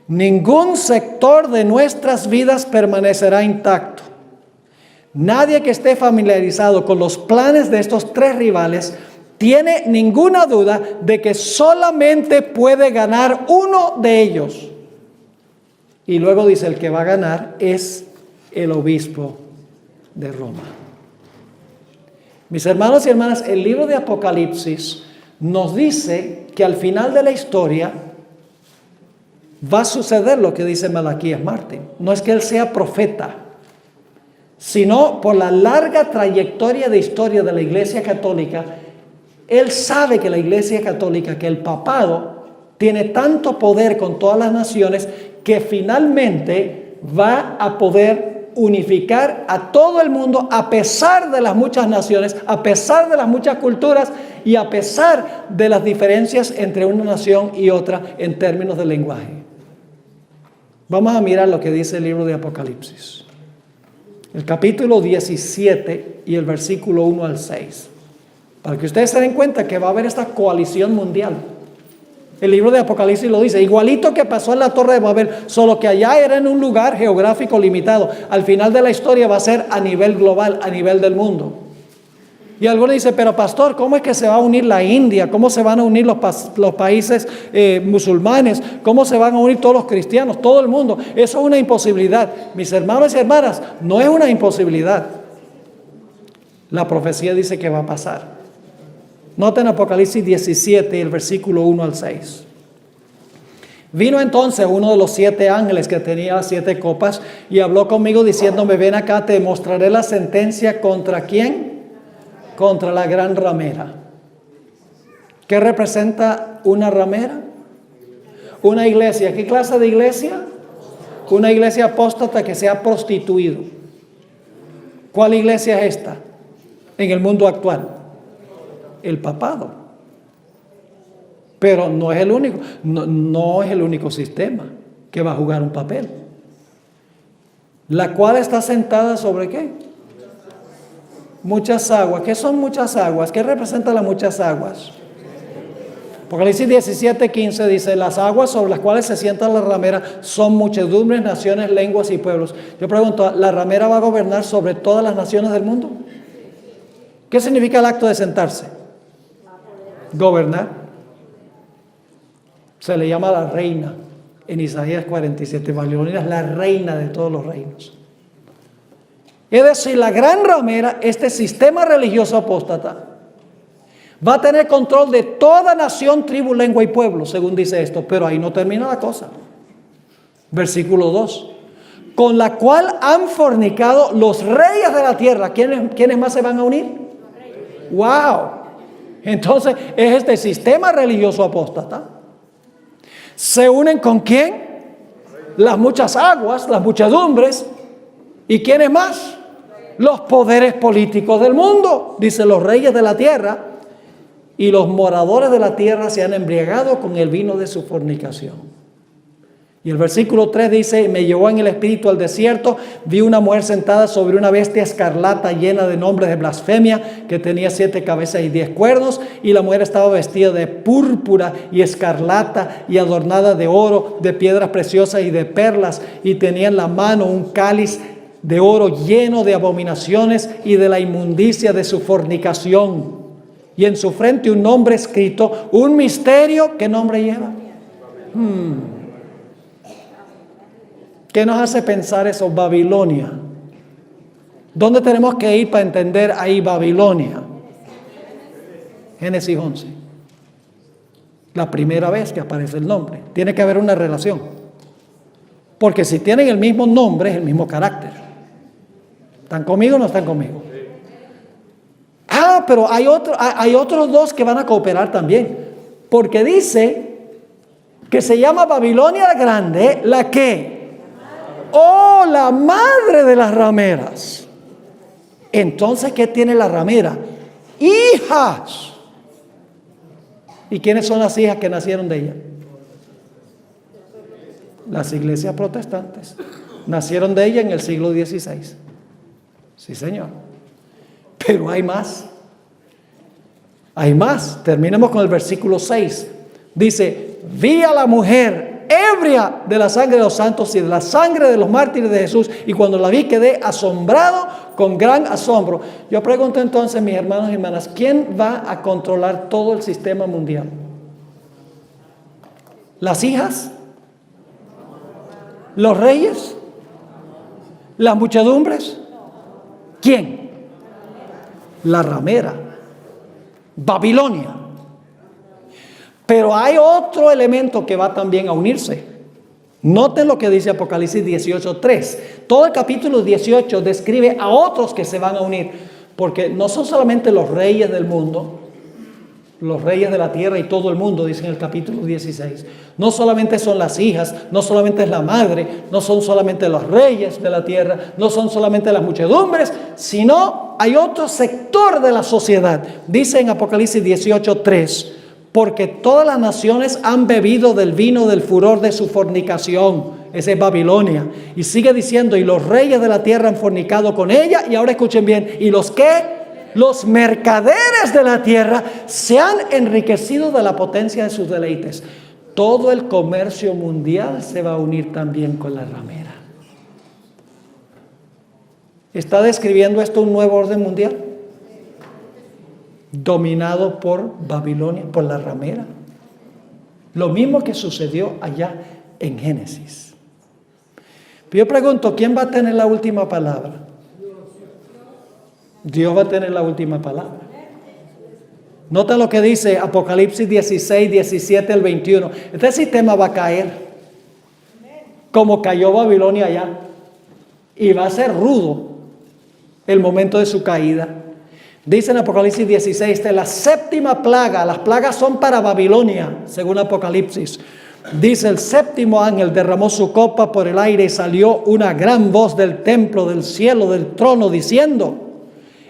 Ningún sector de nuestras vidas permanecerá intacto. Nadie que esté familiarizado con los planes de estos tres rivales tiene ninguna duda de que solamente puede ganar uno de ellos. Y luego dice, el que va a ganar es el obispo de Roma. Mis hermanos y hermanas, el libro de Apocalipsis nos dice que al final de la historia va a suceder lo que dice Malaquías Martín. No es que él sea profeta, sino por la larga trayectoria de historia de la Iglesia Católica, él sabe que la Iglesia Católica, que el papado, tiene tanto poder con todas las naciones que finalmente va a poder unificar a todo el mundo a pesar de las muchas naciones, a pesar de las muchas culturas y a pesar de las diferencias entre una nación y otra en términos de lenguaje. Vamos a mirar lo que dice el libro de Apocalipsis. El capítulo 17 y el versículo 1 al 6. Para que ustedes se den cuenta que va a haber esta coalición mundial. El libro de Apocalipsis lo dice, igualito que pasó en la Torre de Babel, solo que allá era en un lugar geográfico limitado. Al final de la historia va a ser a nivel global, a nivel del mundo. Y algunos dicen, pero pastor, ¿cómo es que se va a unir la India? ¿Cómo se van a unir los países musulmanes? ¿Cómo se van a unir todos los cristianos? Todo el mundo. Eso es una imposibilidad. Mis hermanos y hermanas, no es una imposibilidad. La profecía dice que va a pasar. Noten Apocalipsis 17, el versículo 1 al 6. Vino entonces uno de los 7 ángeles que tenía las 7 copas y habló conmigo diciéndome: ven acá, te mostraré la sentencia. ¿Contra quién? Contra la gran ramera. ¿Qué representa una ramera? Una iglesia. ¿Qué clase de iglesia? Una iglesia apóstata que se ha prostituido. ¿Cuál iglesia es esta en el mundo actual? El papado. Pero no es el único, no es el único sistema que va a jugar un papel. La cual está sentada sobre ¿qué? Muchas aguas. ¿Qué son muchas aguas? ¿Qué representan las muchas aguas? Apocalipsis 17:15 dice: las aguas sobre las cuales se sienta la ramera son muchedumbres, naciones, lenguas y pueblos. Yo pregunto, ¿la ramera va a gobernar sobre todas las naciones del mundo? ¿Qué significa el acto de sentarse? Gobernar. Se le llama la reina en Isaías 47. Babilonia es la reina de todos los reinos. Es decir, la gran ramera, este sistema religioso apóstata, va a tener control de toda nación, tribu, lengua y pueblo, según dice esto. Pero ahí no termina la cosa. Versículo 2. Con la cual han fornicado los reyes de la tierra. ¿Quiénes más se van a unir? ¡Wow! Entonces, es este sistema religioso apóstata. ¿Se unen con quién? Las muchas aguas, las muchedumbres. ¿Y quiénes más? Los poderes políticos del mundo. Dice: los reyes de la tierra y los moradores de la tierra se han embriagado con el vino de su fornicación. Y el versículo 3 dice: me llevó en el espíritu al desierto, vi una mujer sentada sobre una bestia escarlata llena de nombres de blasfemia, que tenía 7 cabezas y 10 cuernos, y la mujer estaba vestida de púrpura y escarlata y adornada de oro, de piedras preciosas y de perlas, y tenía en la mano un cáliz de oro lleno de abominaciones y de la inmundicia de su fornicación, y en su frente un nombre escrito, un misterio. ¿Qué nombre lleva? ¿Qué nos hace pensar eso? Babilonia. ¿Dónde tenemos que ir para entender ahí Babilonia? Génesis 11. La primera vez que aparece el nombre. Tiene que haber una relación. Porque si tienen el mismo nombre, es el mismo carácter. ¿Están conmigo o no están conmigo? Pero hay otros 2 que van a cooperar también. Porque dice que se llama Babilonia la Grande, la que... ¡oh, la madre de las rameras! Entonces, ¿qué tiene la ramera? ¡Hijas! ¿Y quiénes son las hijas que nacieron de ella? Las iglesias protestantes. Nacieron de ella en el siglo XVI. Sí, señor. Pero hay más. Hay más. Terminemos con el versículo 6. Dice: vi a la mujer ebria de la sangre de los santos y de la sangre de los mártires de Jesús, y cuando la vi quedé asombrado con gran asombro. Yo pregunto entonces, mis hermanos y hermanas, ¿quién va a controlar todo el sistema mundial? ¿Las hijas? ¿Los reyes? ¿Las muchedumbres? ¿Quién? La ramera, Babilonia. Pero hay otro elemento que va también a unirse. Noten lo que dice Apocalipsis 18:3. Todo el capítulo 18 describe a otros que se van a unir. Porque no son solamente los reyes del mundo, los reyes de la tierra y todo el mundo, dice en el capítulo 16. No solamente son las hijas, no solamente es la madre, no son solamente los reyes de la tierra, no son solamente las muchedumbres, sino hay otro sector de la sociedad. Dice en Apocalipsis 18:3. Porque todas las naciones han bebido del vino del furor de su fornicación. Esa es Babilonia. Y sigue diciendo: y los reyes de la tierra han fornicado con ella. Y ahora escuchen bien: y los que, los mercaderes de la tierra, se han enriquecido de la potencia de sus deleites. Todo el comercio mundial se va a unir también con la ramera. ¿Está describiendo esto un nuevo orden mundial? Dominado por Babilonia, por la ramera. Lo mismo que sucedió allá en Génesis. Yo pregunto, ¿quién va a tener la última palabra? Dios va a tener la última palabra. Nota lo que dice Apocalipsis 16, 17 al 21. Este sistema va a caer como cayó Babilonia allá. Y va a ser rudo el momento de su caída. Dice en Apocalipsis 16, esta es la séptima plaga. Las plagas son para Babilonia, según Apocalipsis. Dice: el séptimo ángel derramó su copa por el aire y salió una gran voz del templo, del cielo, del trono, diciendo: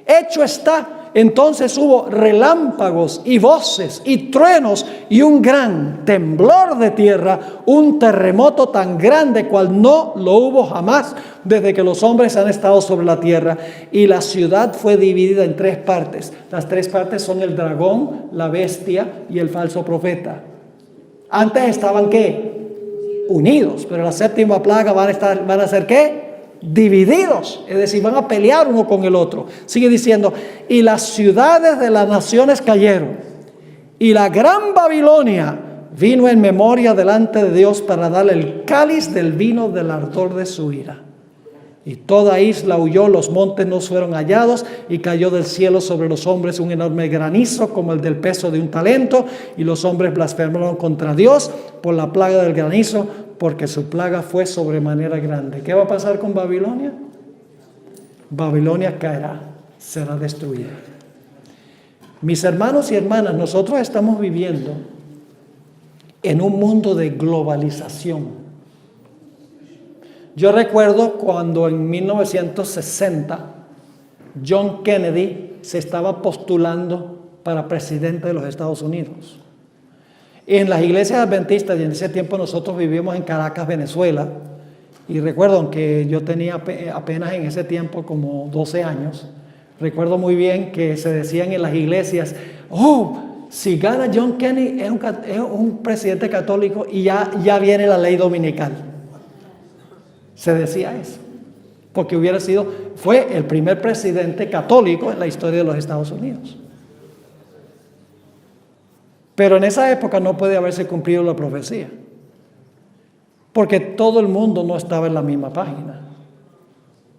hecho está. Entonces hubo relámpagos y voces y truenos y un gran temblor de tierra, un terremoto tan grande cual no lo hubo jamás desde que los hombres han estado sobre la tierra. Y la ciudad fue dividida en 3 partes. Las 3 partes son el dragón, la bestia y el falso profeta. Antes estaban ¿qué? Unidos, pero la séptima plaga van a ser ¿qué? Divididos, es decir, van a pelear uno con el otro. Sigue diciendo: y las ciudades de las naciones cayeron, y la gran Babilonia vino en memoria delante de Dios para darle el cáliz del vino del ardor de su ira. Y toda isla huyó, los montes no fueron hallados, y cayó del cielo sobre los hombres un enorme granizo como el del peso de un talento, y los hombres blasfemaron contra Dios por la plaga del granizo, porque su plaga fue sobremanera grande. ¿Qué va a pasar con Babilonia? Babilonia caerá, será destruida. Mis hermanos y hermanas, nosotros estamos viviendo en un mundo de globalización. Yo recuerdo cuando en 1960 John Kennedy se estaba postulando para presidente de los Estados Unidos. En las iglesias adventistas, y en ese tiempo nosotros vivíamos en Caracas, Venezuela, y recuerdo que yo tenía apenas en ese tiempo como 12 años, recuerdo muy bien que se decían en las iglesias: oh, si gana John Kennedy es un presidente católico y ya viene la ley dominical. Se decía eso, porque fue el primer presidente católico en la historia de los Estados Unidos. Pero en esa época no puede haberse cumplido la profecía, porque todo el mundo no estaba en la misma página.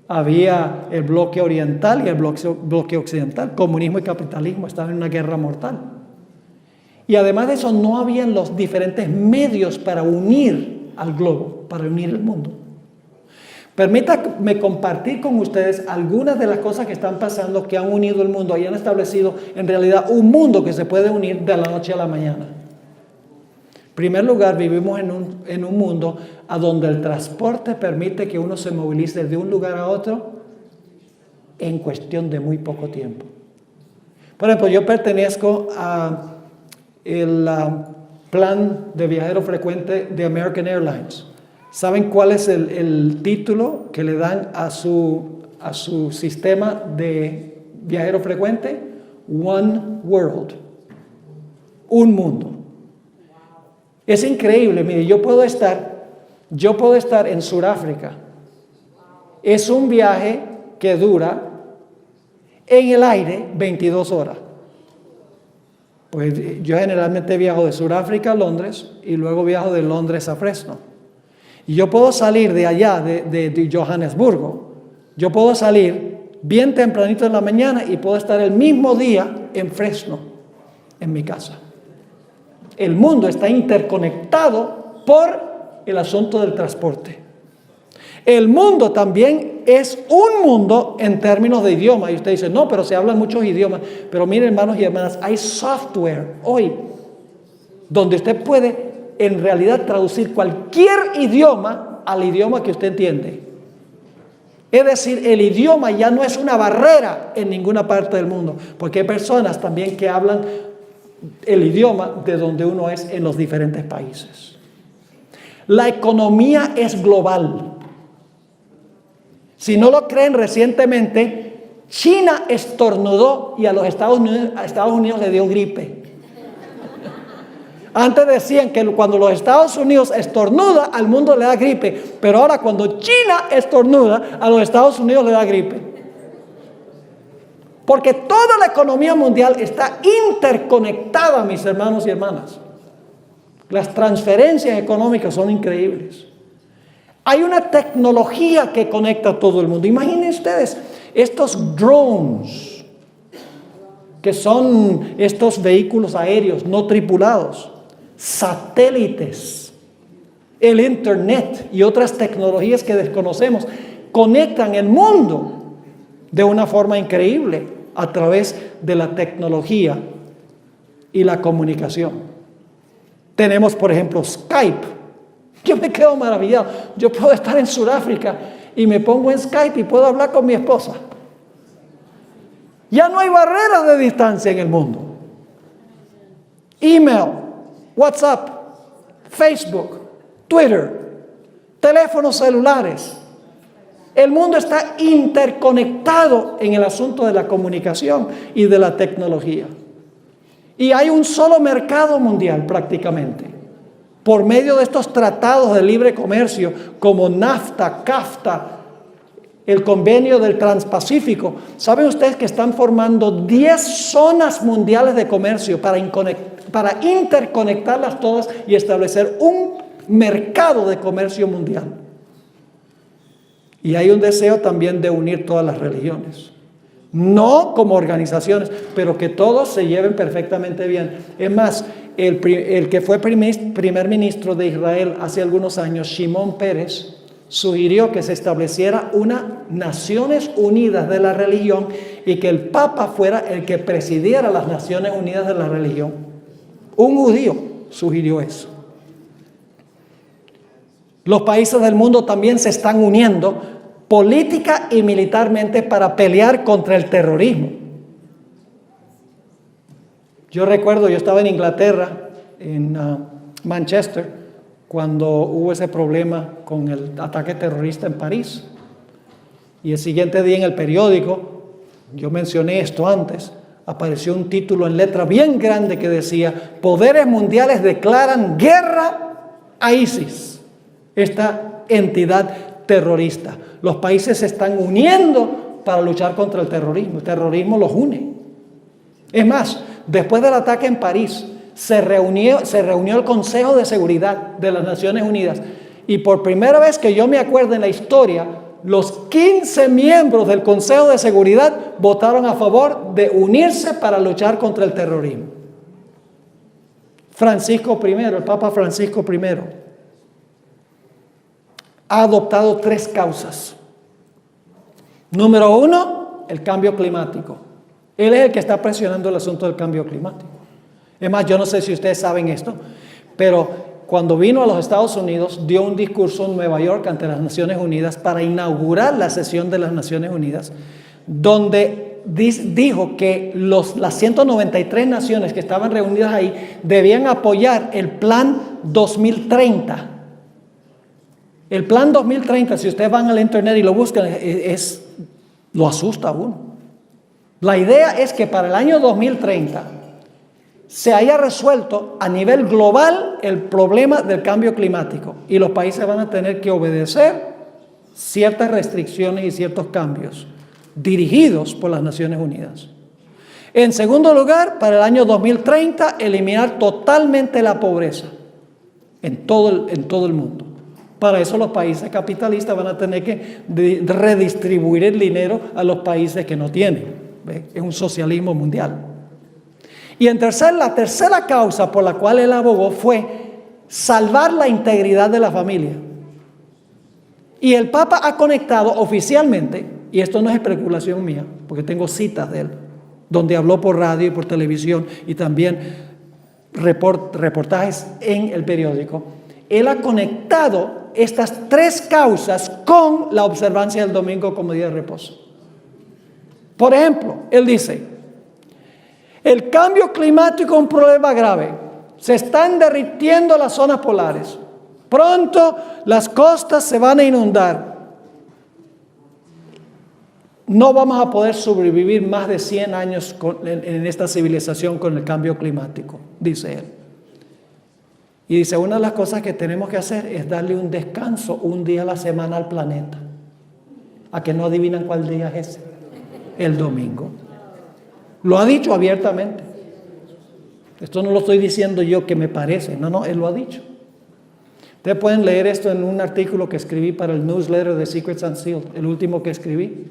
Había el bloque oriental y el bloque occidental. Comunismo y capitalismo estaban en una guerra mortal. Y además de eso, no habían los diferentes medios para unir al globo, para unir el mundo. Permítanme compartir con ustedes algunas de las cosas que están pasando, que han unido el mundo y han establecido en realidad un mundo que se puede unir de la noche a la mañana. En primer lugar, vivimos en un mundo a donde el transporte permite que uno se movilice de un lugar a otro en cuestión de muy poco tiempo. Por ejemplo, yo pertenezco al plan de viajero frecuente de American Airlines. ¿Saben cuál es el título que le dan a su sistema de viajero frecuente? One World. Un mundo. Es increíble. Mire, yo puedo estar en Sudáfrica. Es un viaje que dura en el aire 22 horas. Pues yo generalmente viajo de Sudáfrica a Londres y luego viajo de Londres a Fresno. Y yo puedo salir de allá, de Johannesburgo. Yo puedo salir bien tempranito en la mañana y puedo estar el mismo día en Fresno, en mi casa. El mundo está interconectado por el asunto del transporte. El mundo también es un mundo en términos de idioma. Y usted dice: no, pero se hablan muchos idiomas. Pero miren, hermanos y hermanas, hay software hoy donde usted puede en realidad traducir cualquier idioma al idioma que usted entiende. Es decir, el idioma ya no es una barrera en ninguna parte del mundo, porque hay personas también que hablan el idioma de donde uno es en los diferentes países. La economía es global. Si no lo creen, recientemente China estornudó y a los Estados Unidos le dio gripe. Antes decían que cuando los Estados Unidos estornuda, al mundo le da gripe. Pero ahora cuando China estornuda, a los Estados Unidos le da gripe. Porque toda la economía mundial está interconectada, mis hermanos y hermanas. Las transferencias económicas son increíbles. Hay una tecnología que conecta a todo el mundo. Imaginen ustedes, Estos drones, que son estos vehículos aéreos no tripulados, satélites, el internet y otras tecnologías que desconocemos, conectan el mundo de una forma increíble a través de la tecnología y la comunicación. Tenemos, por ejemplo, Skype. Yo me quedo maravillado. Yo puedo estar en Sudáfrica y me pongo en Skype y puedo hablar con mi esposa. Ya no hay barreras de distancia en el mundo. Email, WhatsApp, Facebook, Twitter, teléfonos celulares. El mundo está interconectado en el asunto de la comunicación y de la tecnología. Y hay un solo mercado mundial prácticamente. Por medio de estos tratados de libre comercio como NAFTA, CAFTA, el convenio del Transpacífico. ¿Saben ustedes que están formando 10 zonas mundiales de comercio para interconectarlas todas y establecer un mercado de comercio mundial? Y hay un deseo también de unir todas las religiones. No como organizaciones, pero que todos se lleven perfectamente bien. Es más, el que fue primer ministro de Israel hace algunos años, Shimon Peres, sugirió que se estableciera una Naciones Unidas de la religión y que el Papa fuera el que presidiera las Naciones Unidas de la religión. Un judío sugirió eso. Los países del mundo también se están uniendo política y militarmente para pelear contra el terrorismo. Yo recuerdo, yo estaba en Inglaterra, en Manchester, cuando hubo ese problema con el ataque terrorista en París. Y el siguiente día en el periódico, yo mencioné esto antes, apareció un título en letra bien grande que decía: poderes mundiales declaran guerra a ISIS, esta entidad terrorista. Los países se están uniendo para luchar contra el terrorismo. El terrorismo los une. Es más, después del ataque en París, se reunió el Consejo de Seguridad de las Naciones Unidas. Y por primera vez que yo me acuerdo en la historia, los 15 miembros del Consejo de Seguridad votaron a favor de unirse para luchar contra el terrorismo. Francisco I, el Papa Francisco I, ha adoptado 3 causas. Número 1, el cambio climático. Él es el que está presionando el asunto del cambio climático. Es más, yo no sé si ustedes saben esto, pero cuando vino a los Estados Unidos, dio un discurso en Nueva York ante las Naciones Unidas para inaugurar la sesión de las Naciones Unidas, donde dijo que las 193 naciones que estaban reunidas ahí debían apoyar el Plan 2030. El Plan 2030, si ustedes van al internet y lo buscan, lo asusta a uno. La idea es que para el año 2030 se haya resuelto a nivel global el problema del cambio climático y los países van a tener que obedecer ciertas restricciones y ciertos cambios dirigidos por las Naciones Unidas. En segundo lugar, para el año 2030, eliminar totalmente la pobreza en todo el mundo. Para eso los países capitalistas van a tener que redistribuir el dinero a los países que no tienen. ¿Ve? Es un socialismo mundial. Y la tercera causa por la cual él abogó fue salvar la integridad de la familia. Y el Papa ha conectado oficialmente, y esto no es especulación mía, porque tengo citas de él, donde habló por radio y por televisión y también reportajes en el periódico. Él ha conectado estas 3 causas con la observancia del domingo como día de reposo. Por ejemplo, él dice: el cambio climático es un problema grave. Se están derritiendo las zonas polares. Pronto las costas se van a inundar. No vamos a poder sobrevivir más de 100 años en esta civilización con el cambio climático, dice él. Y dice, una de las cosas que tenemos que hacer es darle un descanso un día a la semana al planeta. ¿A que no adivinan cuál día es ese? El domingo. Lo ha dicho abiertamente. Esto no lo estoy diciendo yo que me parece. No, él lo ha dicho. Ustedes pueden leer esto en un artículo que escribí para el newsletter de Secrets Unsealed, el último que escribí.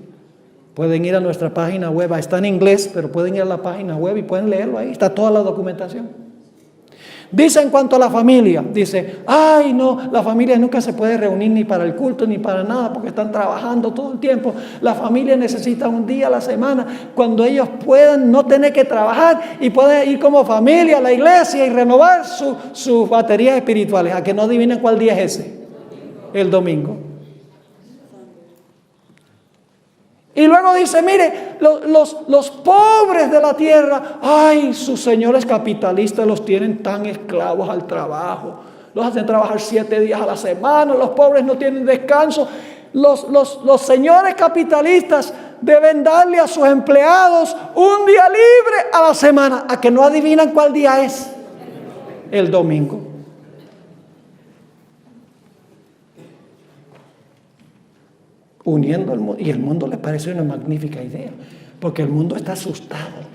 Pueden ir a nuestra página web, está en inglés, pero pueden ir a la página web y pueden leerlo ahí, está toda la documentación. Dice en cuanto a la familia, dice, ay no, la familia nunca se puede reunir ni para el culto ni para nada porque están trabajando todo el tiempo. La familia necesita un día a la semana cuando ellos puedan no tener que trabajar y pueden ir como familia a la iglesia y renovar sus baterías espirituales. A que no adivinen cuál día es ese, el domingo. Y luego dice, mire, los pobres de la tierra, ay, sus señores capitalistas los tienen tan esclavos al trabajo. Los hacen trabajar 7 días a la semana, los pobres no tienen descanso. Los señores capitalistas deben darle a sus empleados un día libre a la semana. A que no adivinan cuál día es, el domingo. Uniendo el mundo, y el mundo le parece una magnífica idea, porque el mundo está asustado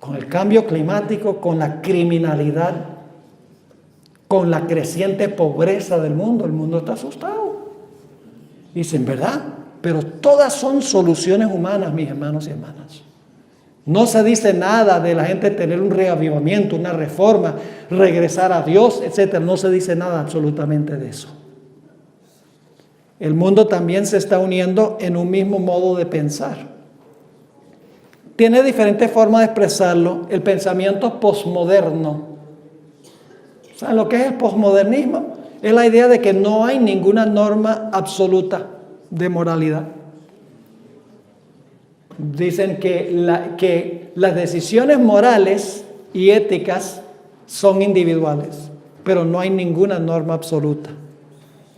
con el cambio climático, con la criminalidad, con la creciente pobreza del mundo. El mundo está asustado. Dicen, ¿verdad? Pero todas son soluciones humanas, mis hermanos y hermanas. No se dice nada de la gente tener un reavivamiento, una reforma, regresar a Dios, etc. No se dice nada absolutamente de eso. El mundo también se está uniendo en un mismo modo de pensar. Tiene diferentes formas de expresarlo. El pensamiento posmoderno. ¿Saben lo que es el posmodernismo? Es la idea de que no hay ninguna norma absoluta de moralidad. Dicen que las decisiones morales y éticas son individuales, pero no hay ninguna norma absoluta.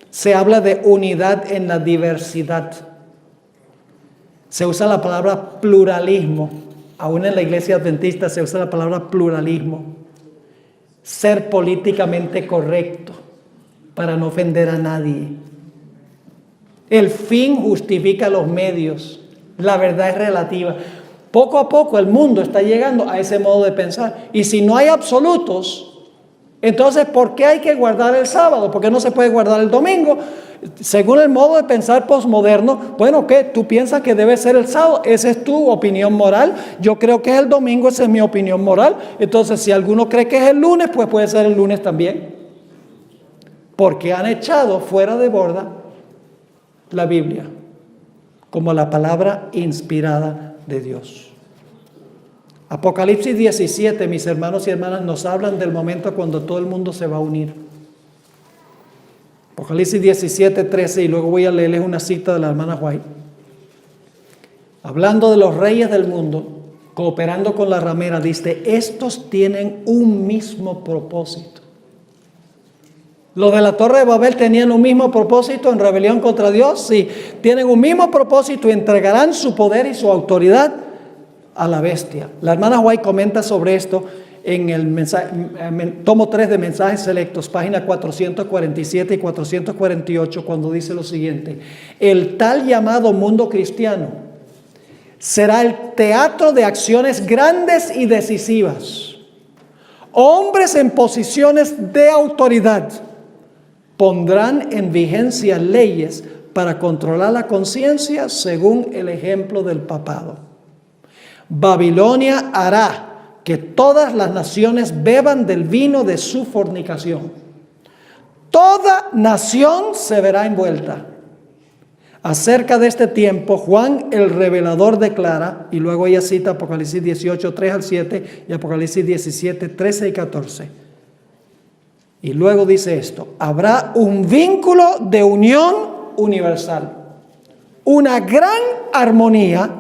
Se habla de unidad en la diversidad. Se usa la palabra pluralismo. Aún en la iglesia adventista se usa la palabra pluralismo. Ser políticamente correcto para no ofender a nadie. El fin justifica los medios. La verdad es relativa. Poco a poco el mundo está llegando a ese modo de pensar. Y si no hay absolutos, entonces, ¿por qué hay que guardar el sábado? ¿Por qué no se puede guardar el domingo? Según el modo de pensar posmoderno, bueno, ¿qué? ¿Tú piensas que debe ser el sábado? Esa es tu opinión moral. Yo creo que es el domingo, esa es mi opinión moral. Entonces, si alguno cree que es el lunes, pues puede ser el lunes también. Porque han echado fuera de borda la Biblia como la palabra inspirada de Dios. Apocalipsis 17, mis hermanos y hermanas, nos hablan del momento cuando todo el mundo se va a unir. Apocalipsis 17, 13, y luego voy a leerles una cita de la hermana White. Hablando de los reyes del mundo, cooperando con la ramera, dice, estos tienen un mismo propósito. Los de la Torre de Babel tenían un mismo propósito en rebelión contra Dios. Sí, tienen un mismo propósito y entregarán su poder y su autoridad a la bestia. La hermana White comenta sobre esto en el tomo 3 de Mensajes Selectos, página 447 y 448, cuando dice lo siguiente: el tal llamado mundo cristiano será el teatro de acciones grandes y decisivas. Hombres en posiciones de autoridad pondrán en vigencia leyes para controlar la conciencia según el ejemplo del papado. Babilonia hará que todas las naciones beban del vino de su fornicación. Toda nación se verá envuelta. Acerca de este tiempo, Juan el revelador declara, y luego ella cita Apocalipsis 18, 3 al 7 y Apocalipsis 17, 13 y 14. Y luego dice esto: habrá un vínculo de unión universal, una gran armonía,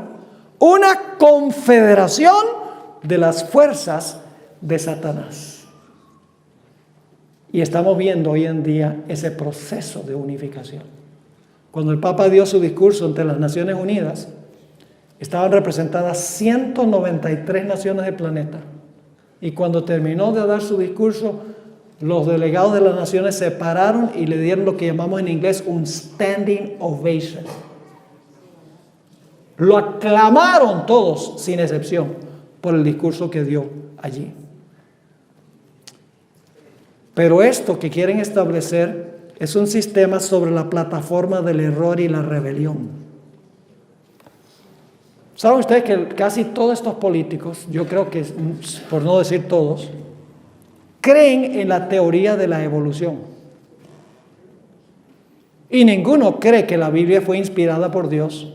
una confederación de las fuerzas de Satanás. Y estamos viendo hoy en día ese proceso de unificación. Cuando el Papa dio su discurso ante las Naciones Unidas, estaban representadas 193 naciones del planeta. Y cuando terminó de dar su discurso, los delegados de las naciones se pararon y le dieron lo que llamamos en inglés un standing ovation. Lo aclamaron todos, sin excepción, por el discurso que dio allí. Pero esto que quieren establecer es un sistema sobre la plataforma del error y la rebelión. ¿Saben ustedes que casi todos estos políticos, yo creo que, por no decir todos, creen en la teoría de la evolución? Y ninguno cree que la Biblia fue inspirada por Dios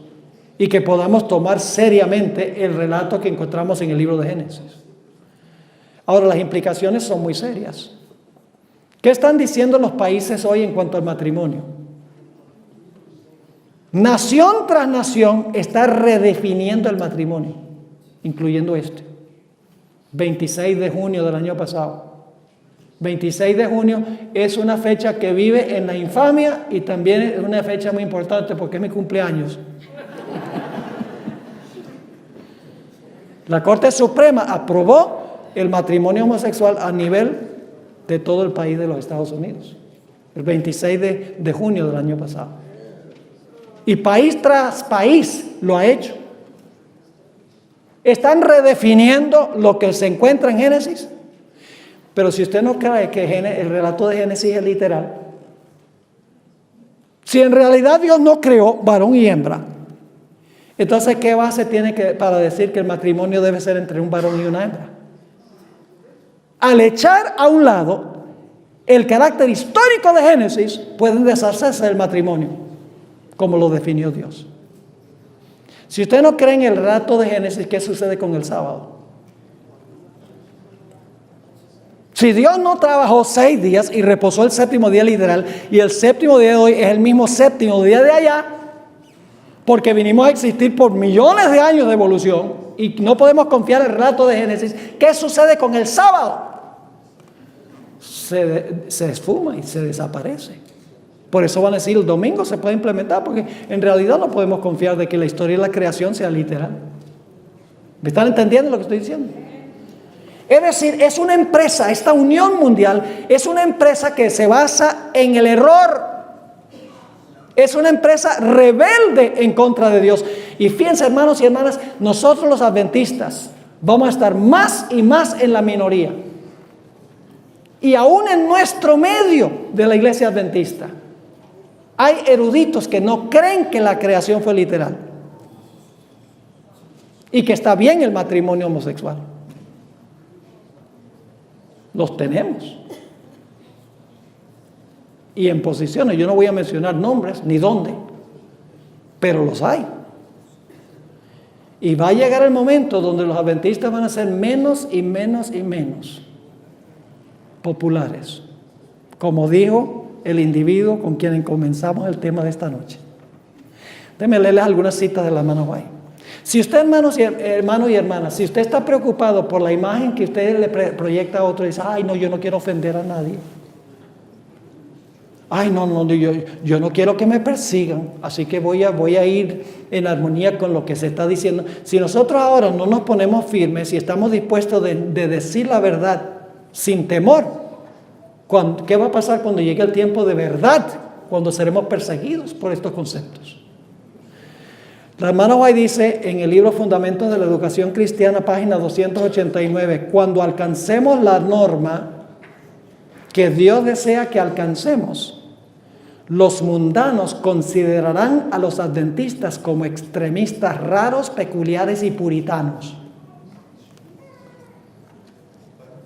y que podamos tomar seriamente el relato que encontramos en el libro de Génesis. Ahora, las implicaciones son muy serias. ¿Qué están diciendo los países hoy en cuanto al matrimonio? Nación tras nación está redefiniendo el matrimonio, incluyendo este. 26 de junio del año pasado. 26 de junio es una fecha que vive en la infamia y también es una fecha muy importante porque es mi cumpleaños. La Corte Suprema aprobó el matrimonio homosexual a nivel de todo el país de los Estados Unidos. El 26 de junio del año pasado. Y país tras país lo ha hecho. Están redefiniendo lo que se encuentra en Génesis. Pero si usted no cree que el relato de Génesis es literal, si en realidad Dios no creó varón y hembra, entonces ¿qué base tiene para decir que el matrimonio debe ser entre un varón y una hembra? Al echar a un lado el carácter histórico de Génesis, pueden deshacerse del matrimonio, como lo definió Dios. Si usted no cree en el relato de Génesis, ¿qué sucede con el sábado? Si Dios no trabajó 6 días y reposó el séptimo día literal, y el séptimo día de hoy es el mismo séptimo día de allá, porque vinimos a existir por millones de años de evolución y no podemos confiar en el relato de Génesis, ¿qué sucede con el sábado? Se esfuma y se desaparece. Por eso van a decir el domingo se puede implementar, porque en realidad no podemos confiar de que la historia de la creación sea literal. ¿Me están entendiendo lo que estoy diciendo? Es decir, es una empresa, esta unión mundial es una empresa que se basa en el error. Es una empresa rebelde en contra de Dios. Y fíjense, hermanos y hermanas, nosotros los adventistas vamos a estar más y más en la minoría. Y aún en nuestro medio de la iglesia adventista hay eruditos que no creen que la creación fue literal y que está bien el matrimonio homosexual. Los tenemos. Y en posiciones, yo no voy a mencionar nombres ni dónde, pero los hay. Y va a llegar el momento donde los adventistas van a ser menos y menos y menos populares, como dijo el individuo con quien comenzamos el tema de esta noche. Déjenme leerles algunas citas de la hermana White. Si usted, hermanos y hermanas, si usted está preocupado por la imagen que usted le proyecta a otro y dice, ay no, yo no quiero ofender a nadie. Ay no, yo no quiero que me persigan, así que voy a ir en armonía con lo que se está diciendo. Si nosotros ahora no nos ponemos firmes y estamos dispuestos de decir la verdad sin temor, ¿qué va a pasar cuando llegue el tiempo de verdad? Cuando seremos perseguidos por estos conceptos. La hermana White dice en el libro Fundamentos de la Educación Cristiana, página 289, cuando alcancemos la norma que Dios desea que alcancemos, los mundanos considerarán a los adventistas como extremistas raros, peculiares y puritanos.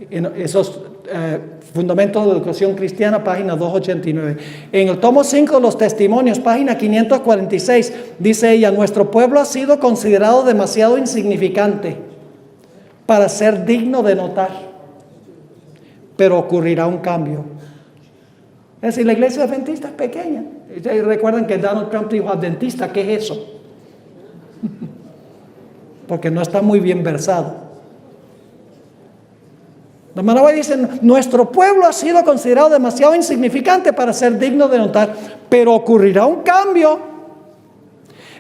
En esos Fundamentos de la Educación Cristiana, página 289. En el tomo 5 de los Testimonios, página 546, dice ella, nuestro pueblo ha sido considerado demasiado insignificante para ser digno de notar, pero ocurrirá un cambio. Es decir, la iglesia adventista es pequeña. Ustedes recuerdan que Donald Trump dijo adventista, ¿qué es eso? Porque no está muy bien versado. La hermana White dice, nuestro pueblo ha sido considerado demasiado insignificante para ser digno de notar, pero ocurrirá un cambio.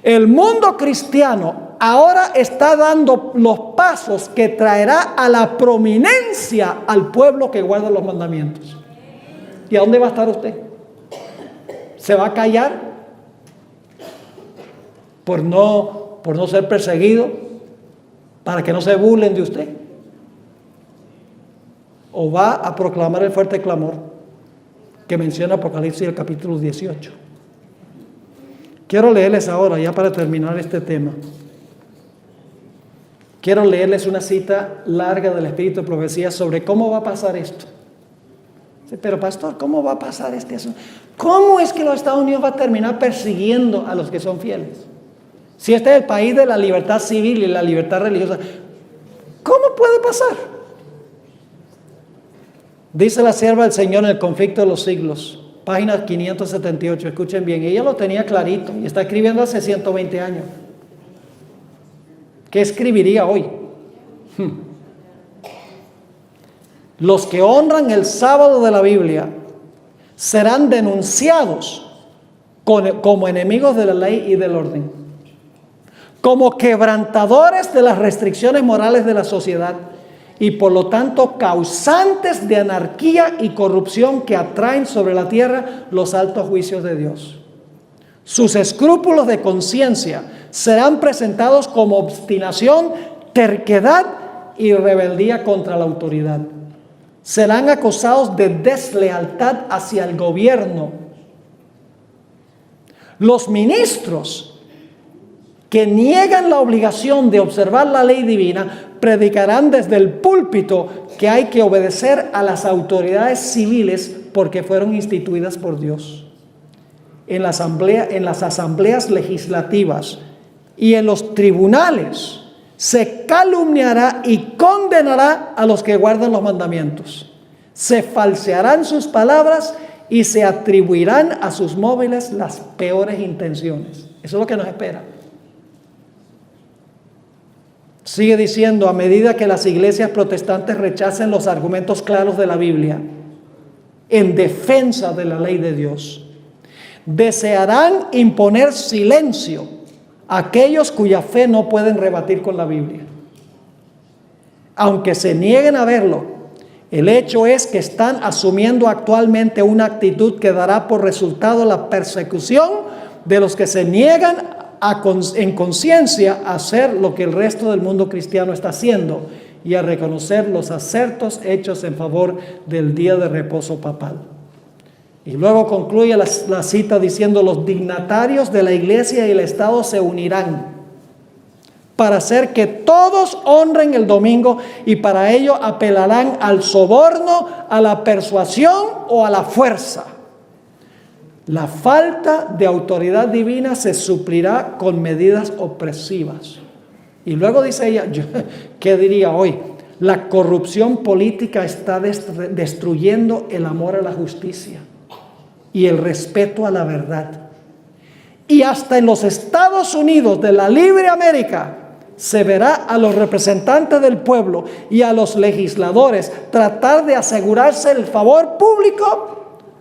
El mundo cristiano ahora está dando los pasos que traerá a la prominencia al pueblo que guarda los mandamientos. ¿Y a dónde va a estar usted? ¿Se va a callar por no ser perseguido, para que no se burlen de usted? ¿O va a proclamar el fuerte clamor que menciona Apocalipsis el capítulo 18? Quiero leerles ahora, ya para terminar este tema, quiero leerles una cita larga del Espíritu de Profecía sobre cómo va a pasar esto. Sí, pero pastor, ¿cómo va a pasar este asunto? ¿Cómo es que los Estados Unidos va a terminar persiguiendo a los que son fieles? Si este es el país de la libertad civil y la libertad religiosa, ¿cómo puede pasar? Dice la sierva del Señor en el conflicto de los siglos, página 578, escuchen bien, ella lo tenía clarito y está escribiendo hace 120 años. ¿Qué escribiría hoy? Los que honran el sábado de la Biblia serán denunciados como enemigos de la ley y del orden, como quebrantadores de las restricciones morales de la sociedad y por lo tanto causantes de anarquía y corrupción que atraen sobre la tierra los altos juicios de Dios. Sus escrúpulos de conciencia serán presentados como obstinación, terquedad y rebeldía contra la autoridad. Serán acusados de deslealtad hacia el gobierno. Los ministros que niegan la obligación de observar la ley divina predicarán desde el púlpito que hay que obedecer a las autoridades civiles porque fueron instituidas por Dios. En las asambleas legislativas y en los tribunales se calumniará y condenará a los que guardan los mandamientos. Se falsearán sus palabras y se atribuirán a sus móviles las peores intenciones. Eso es lo que nos espera. Sigue diciendo, a medida que las iglesias protestantes rechacen los argumentos claros de la Biblia en defensa de la ley de Dios, desearán imponer silencio a aquellos cuya fe no pueden rebatir con la Biblia. Aunque se nieguen a verlo, el hecho es que están asumiendo actualmente una actitud que dará por resultado la persecución de los que se niegan en conciencia a hacer lo que el resto del mundo cristiano está haciendo y a reconocer los acertos hechos en favor del día de reposo papal. Y luego concluye la cita diciendo, los dignatarios de la iglesia y el Estado se unirán para hacer que todos honren el domingo y para ello apelarán al soborno, a la persuasión o a la fuerza. La falta de autoridad divina se suplirá con medidas opresivas. Y luego dice ella, ¿qué diría hoy? La corrupción política está destruyendo el amor a la justicia y el respeto a la verdad. Y hasta en los Estados Unidos de la libre América se verá a los representantes del pueblo y a los legisladores tratar de asegurarse el favor público,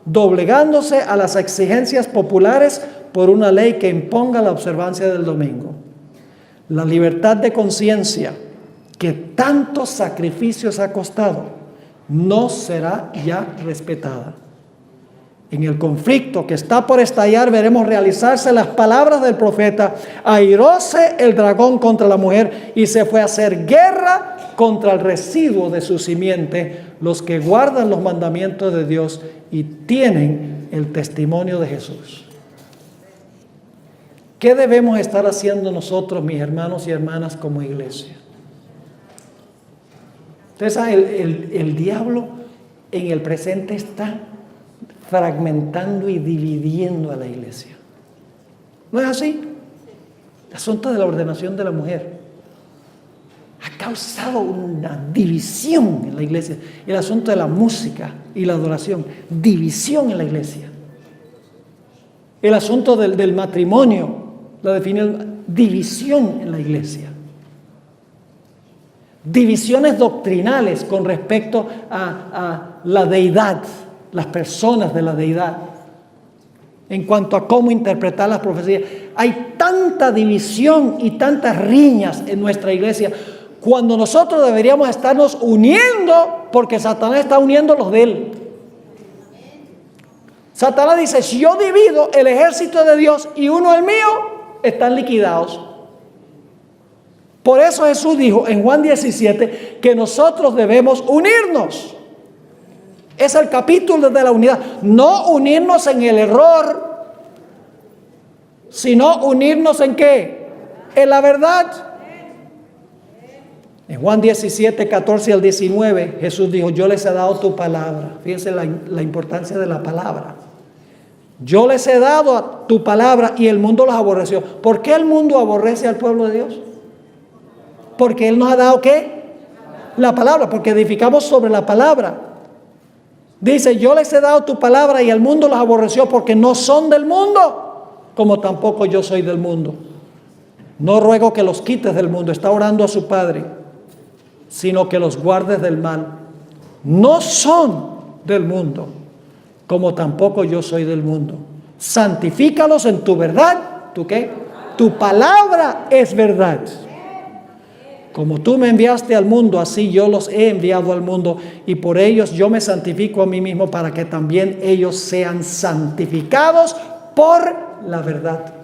doblegándose a las exigencias populares por una ley que imponga la observancia del domingo. La libertad de conciencia que tantos sacrificios ha costado no será ya respetada. En el conflicto que está por estallar veremos realizarse las palabras del profeta: airóse el dragón contra la mujer y se fue a hacer guerra contra el residuo de su simiente, los que guardan los mandamientos de Dios y tienen el testimonio de Jesús. ¿Qué debemos estar haciendo nosotros, mis hermanos y hermanas, como iglesia? Ustedes saben, el diablo en el presente está fragmentando y dividiendo a la iglesia. ¿No es así? El asunto de la ordenación de la mujer ha causado una división en la iglesia. El asunto de la música y la adoración, división en la iglesia. El asunto del matrimonio, la definición, división en la iglesia. Divisiones doctrinales con respecto a la deidad, las personas de la deidad, en cuanto a cómo interpretar las profecías. Hay tanta división y tantas riñas en nuestra iglesia, cuando nosotros deberíamos estarnos uniendo, porque Satanás está uniendo los de él. Satanás dice, si yo divido el ejército de Dios y uno el mío, están liquidados. Por eso Jesús dijo en Juan 17 que nosotros debemos unirnos. Es el capítulo de la unidad. No unirnos en el error, sino unirnos en ¿qué? En la verdad. En Juan 17, 14 al 19, Jesús dijo, yo les he dado tu palabra. Fíjense la importancia de la palabra. Yo les he dado tu palabra y el mundo los aborreció. ¿Por qué el mundo aborrece al pueblo de Dios? Porque Él nos ha dado ¿qué? La palabra, porque edificamos sobre la palabra. Dice, yo les he dado tu palabra y el mundo los aborreció porque no son del mundo, como tampoco yo soy del mundo. No ruego que los quites del mundo, está orando a su Padre, sino que los guardes del mal. No son del mundo, como tampoco yo soy del mundo. Santifícalos en tu verdad. ¿Tú qué? Tu palabra es verdad. Como tú me enviaste al mundo, así yo los he enviado al mundo, y por ellos yo me santifico a mí mismo para que también ellos sean santificados por la verdad.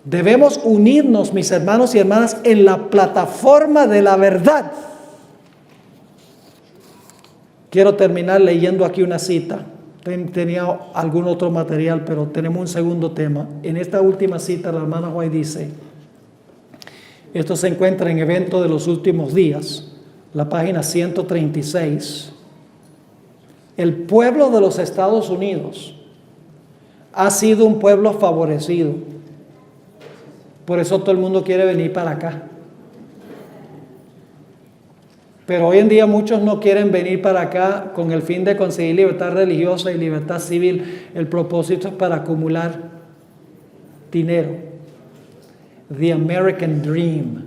Debemos unirnos, mis hermanos y hermanas, en la plataforma de la verdad. Quiero terminar leyendo aquí una cita. Tenía algún otro material, pero tenemos un segundo tema. En esta última cita, la hermana White dice, esto se encuentra en Evento de los Últimos Días, la página 136. El pueblo de los Estados Unidos ha sido un pueblo favorecido. Por eso todo el mundo quiere venir para acá. Pero hoy en día muchos no quieren venir para acá con el fin de conseguir libertad religiosa y libertad civil. El propósito es para acumular dinero. The American Dream.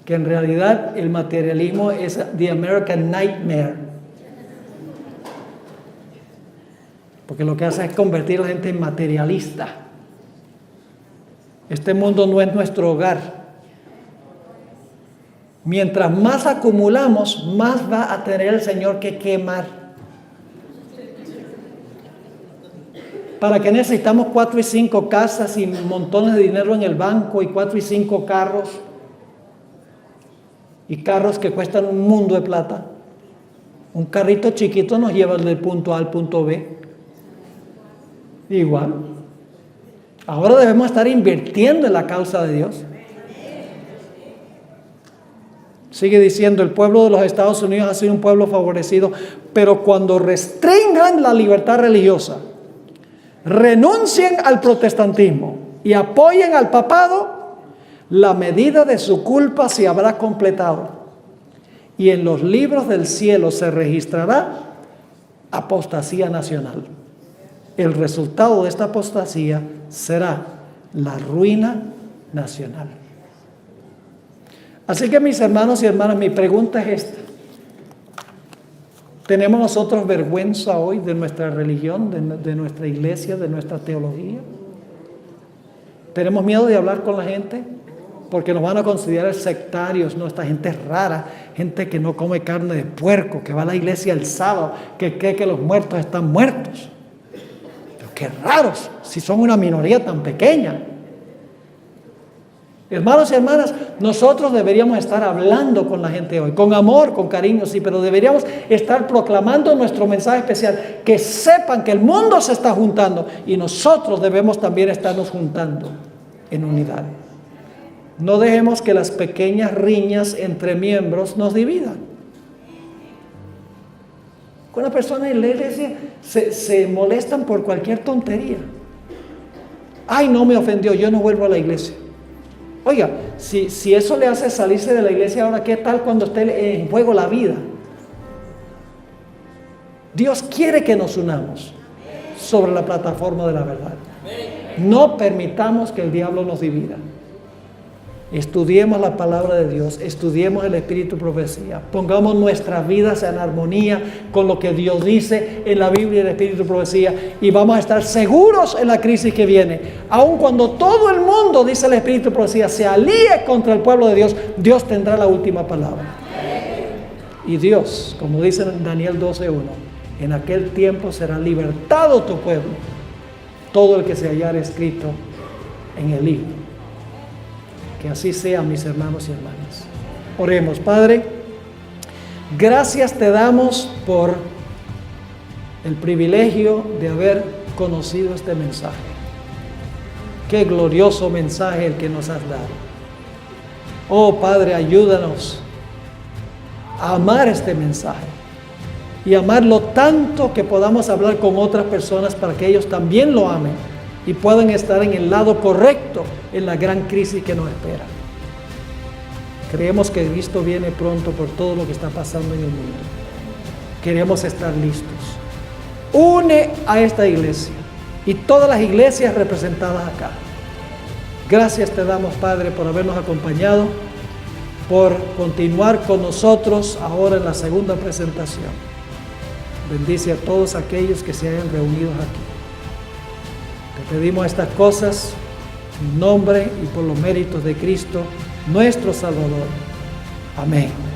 Que en realidad el materialismo es the American Nightmare. Porque lo que hace es convertir a la gente en materialista. Este mundo no es nuestro hogar. Mientras más acumulamos, más va a tener el Señor que quemar. ¿Para qué necesitamos 4 y 5 casas y montones de dinero en el banco y 4 y 5 carros? Y carros que cuestan un mundo de plata. Un carrito chiquito nos lleva del punto A al punto B. Igual. Ahora debemos estar invirtiendo en la causa de Dios. Sigue diciendo, el pueblo de los Estados Unidos ha sido un pueblo favorecido, pero cuando restringan la libertad religiosa, renuncien al protestantismo y apoyen al papado, la medida de su culpa se habrá completado y en los libros del cielo se registrará apostasía nacional. El resultado de esta apostasía será la ruina nacional. Así que, mis hermanos y hermanas, mi pregunta es esta. ¿Tenemos nosotros vergüenza hoy de nuestra religión, de nuestra iglesia, de nuestra teología? ¿Tenemos miedo de hablar con la gente? Porque nos van a considerar sectarios, ¿no? Esta gente es rara, gente que no come carne de puerco, que va a la iglesia el sábado, que cree que los muertos están muertos. Pero qué raros, si son una minoría tan pequeña. Hermanos y hermanas, nosotros deberíamos estar hablando con la gente hoy, con amor, con cariño, sí, pero deberíamos estar proclamando nuestro mensaje especial, que sepan que el mundo se está juntando y nosotros debemos también estarnos juntando en unidad. No dejemos que las pequeñas riñas entre miembros nos dividan. Cuando personas en la iglesia se molestan por cualquier tontería. Ay, no me ofendió, yo no vuelvo a la iglesia. Oiga, si eso le hace salirse de la iglesia ahora, ¿qué tal cuando esté en juego la vida? Dios quiere que nos unamos sobre la plataforma de la verdad. No permitamos que el diablo nos divida. Estudiemos la palabra de Dios, estudiemos el Espíritu de Profecía, pongamos nuestras vidas en armonía con lo que Dios dice en la Biblia y el Espíritu de Profecía, y vamos a estar seguros en la crisis que viene. Aun cuando todo el mundo, dice el Espíritu de Profecía, se alíe contra el pueblo de Dios, Dios tendrá la última palabra. Y Dios, como dice en Daniel 12:1, en aquel tiempo será libertado tu pueblo, todo el que se hallara escrito en el libro. Que así sea, mis hermanos y hermanas. Oremos. Padre, gracias te damos por el privilegio de haber conocido este mensaje. Qué glorioso mensaje el que nos has dado. Oh Padre, ayúdanos a amar este mensaje y amarlo tanto que podamos hablar con otras personas para que ellos también lo amen y puedan estar en el lado correcto en la gran crisis que nos espera. Creemos que Cristo viene pronto por todo lo que está pasando en el mundo. Queremos estar listos. Une a esta iglesia y todas las iglesias representadas acá. Gracias te damos, Padre, por habernos acompañado, por continuar con nosotros ahora en la segunda presentación. Bendice a todos aquellos que se hayan reunido aquí. Te pedimos estas cosas en nombre y por los méritos de Cristo, nuestro Salvador. Amén.